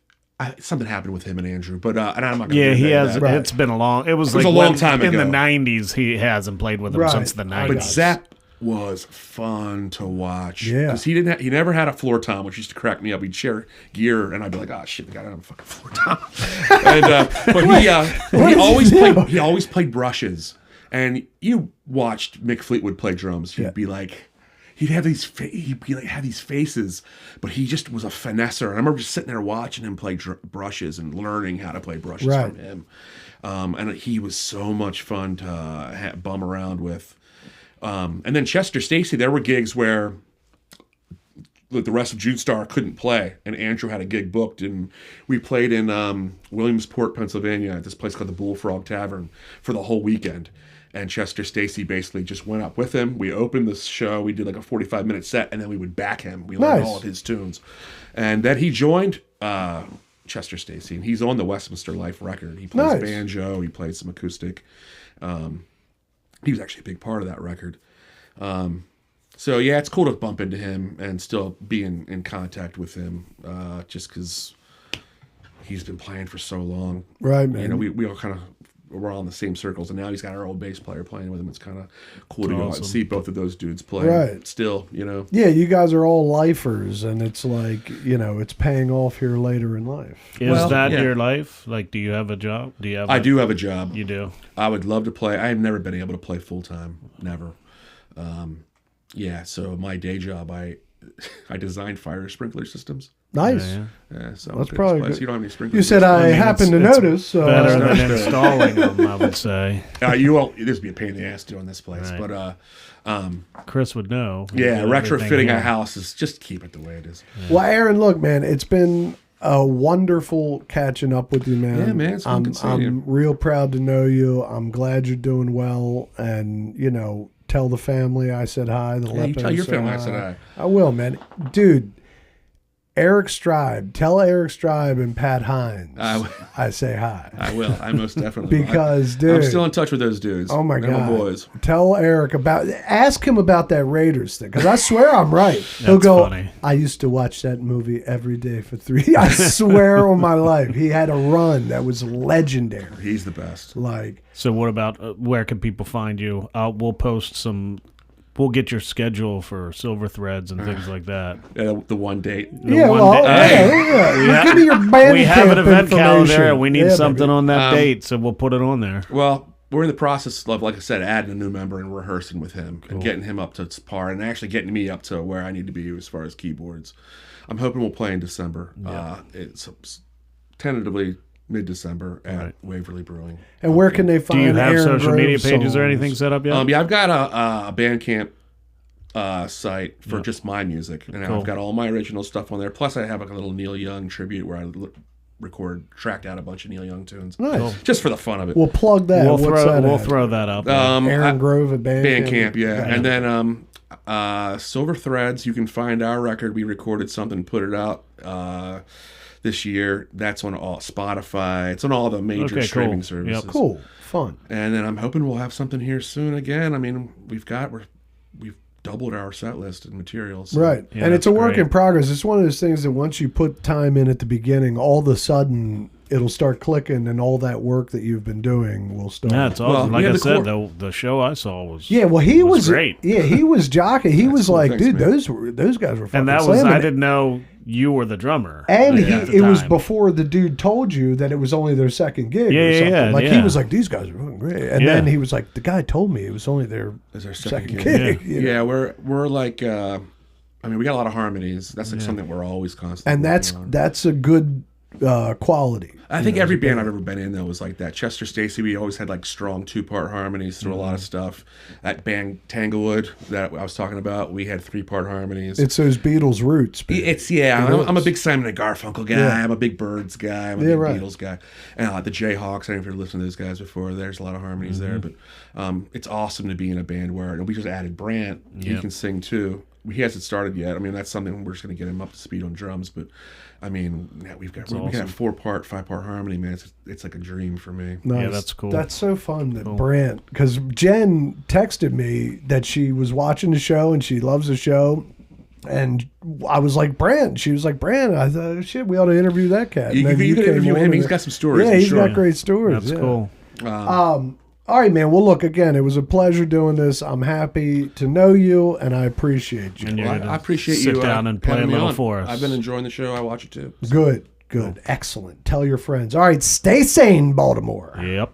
Something happened with him and Andrew, but and I'm not going to. Yeah, he has. Right. It's been a long. It was was like a long when- time in ago. the '90s. He hasn't played with them Right. since the But But '90s. Zap was fun to watch. Yeah. because he didn't. He never had a floor tom, which used to crack me up. He'd share gear, and I'd be like, "Oh shit, the guy doesn't have a fucking floor tom." But he always do? played. He always played brushes. And you watched Mick Fleetwood play drums. He'd be like, he'd have these. He'd be like have these faces, but he just was a finesser. And I remember just sitting there watching him play brushes and learning how to play brushes Right. from him. And he was so much fun to bum around with. And then Chester Stacey, there were gigs where the rest of June Star couldn't play, and Andrew had a gig booked, and we played in Williamsport, Pennsylvania, at this place called the Bullfrog Tavern for the whole weekend. And Chester Stacey basically just went up with him. We opened the show. We did like a 45-minute set, and then we would back him. We learned Nice. all of his tunes. And then he joined Chester Stacey, and he's on the Westminster Life record. He plays Nice. banjo. He plays some acoustic. He was actually a big part of that record. So yeah, it's cool to bump into him and still be in contact with him, just because he's been playing for so long. Right, man. You know, we all kind of we're all in the same circles, and now he's got our old bass player playing with him. It's kind of cool to go out and Awesome. see both of those dudes play. Right. Still, you know. Yeah, you guys are all lifers, and it's like, it's paying off here later in life. Is Well, that yeah. your life? Like, do you have a job? Do you have? I do have a job. You do. I would love to play. I have never been able to play full time. Never. Yeah. So my day job, I design fire sprinkler systems. Nice. Yeah, Yeah, so That's it's probably place. good. You don't have any sprinklers. You said I mean, happened to it's notice. So Better than Understood. installing them, I would say. You won't. This would be a pain in the ass doing this place, Right. but Chris would know. yeah, He did everything retrofitting here. a house is just keep it the way it is. Well, Aaron, look, man, it's been a wonderful catching up with you, man. Yeah, man, it's been good seeing you. I'm real proud to know you. I'm glad you're doing well, and tell the family I said hi. The Yeah, you Lepens tell your said family I said hi. I will, man. Dude, Eric Stribe, tell Eric Stribe and Pat Hines I say hi. I will. I most definitely will. Because, I'm dude, still in touch with those dudes. oh my They're God. boys. Tell Eric ask him about that Raiders thing, because I swear I'm right. He'll That's go, funny. I used to watch that movie every day for 3 I swear on my life. He had a run that was legendary. He's the best. Like, So, what about where can people find you? We'll post some. We'll get your schedule for Silver Threads and things like that. The one date. The yeah, one well, day- yeah. Give me your band We have an camp event calendar, information. and we need Yeah, something baby. on that date, so we'll put it on there. Well, we're in the process of, like I said, adding a new member and rehearsing with him and getting him up to par and actually getting me up to where I need to be as far as keyboards. I'm hoping we'll play in December. It's tentatively mid-December at Waverly Brewing. And where can they Do find you have Aaron social media Grove pages or songs? anything set up yet? Yeah, I've got a Bandcamp site for just my music, and Cool. I've got all my original stuff on there. Plus, I have like a little Neil Young tribute where I tracked out a bunch of Neil Young tunes, Nice. just for the fun of it. We'll plug that. We'll What's that we'll at? throw that up. Aaron Grove at Bandcamp. Bandcamp, yeah. And then Silver Threads, you can find our record. We recorded something, put it out this year. That's on all Spotify. It's on all the major Okay, streaming cool. services. Yep. Cool. Fun. And then I'm hoping we'll have something here soon again. I mean, we've doubled our set list and materials. So. Right. Yeah, and it's a that's work great. in progress. It's one of those things that once you put time in at the beginning, all of a sudden it'll start clicking, and all that work that you've been doing will start. Yeah, it's awesome. Well, we like had I the said, core- the show I saw was Yeah, well, he was great. Yeah, he was jockey. He was cool. like, Thanks, dude, man. those guys were fucking and that was slamming I it. didn't know you were the drummer. And at the it was time. before the dude told you that it was only their second gig Yeah, or yeah, something. yeah, Like, yeah. he was like, these guys are fucking great. And Yeah. then he was like, the guy told me it was only their Is our second gig. gig. you know? Yeah, we're like, I mean, we got a lot of harmonies. That's like something we're always constantly. And working on. that's a good quality. I think every band I've ever been in though was like that. Chester Stacey, we always had like strong 2-part harmonies through a lot of stuff. That band Tanglewood that I was talking about, we had 3-part harmonies. It's those Beatles roots. Man. I'm a big Simon and Garfunkel guy. Yeah. I'm a big Birds guy. I'm a big Beatles guy. And the Jayhawks. I don't know if you've listened to those guys before. There's a lot of harmonies there, but it's awesome to be in a band where, and we just added Brant. He can sing too. He hasn't started yet. I mean, that's something we're just going to get him up to speed on drums. But I mean, yeah, we can have 4-part, 5-part harmony, man. It's like a dream for me. Nice. Yeah, that's cool. That's so fun that Brant, because Jen texted me that she was watching the show and she loves the show. And I was like, Brant. She was like, Brant. I thought, shit, we ought to interview that cat. You could interview him. He's got some stories. Yeah, he's got great stories. That's cool. All right, man. Well, look, again, it was a pleasure doing this. I'm happy to know you, and I appreciate you. And I appreciate sit you. down and play a little for us. I've been enjoying the show. I watch it too. Good. Excellent. Tell your friends. All right, stay sane, Baltimore. Yep.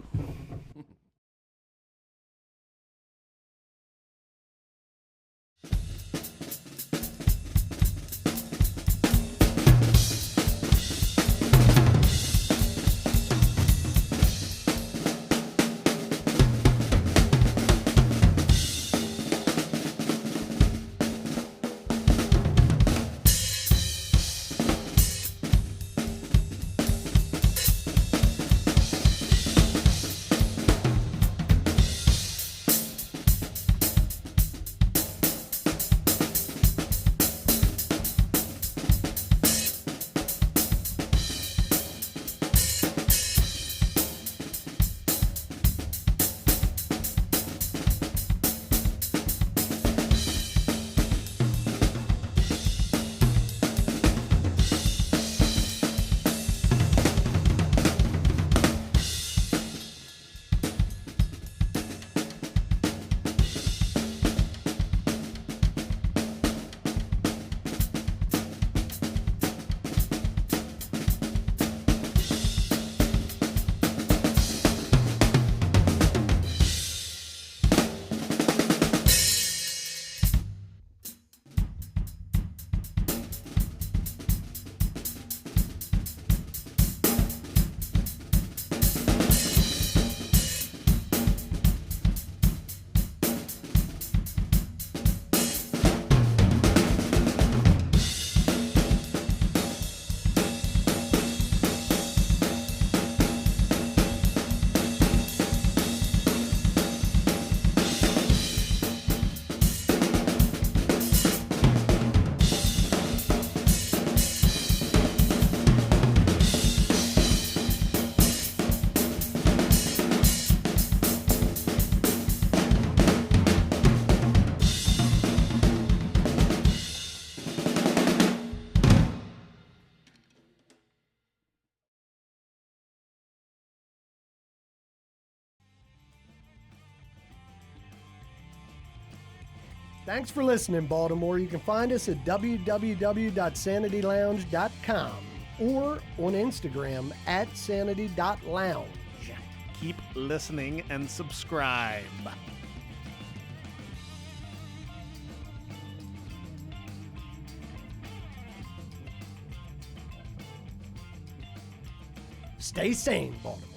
Thanks for listening, Baltimore. You can find us at www.sanitylounge.com or on Instagram at sanity.lounge. Keep listening and subscribe. Stay sane, Baltimore.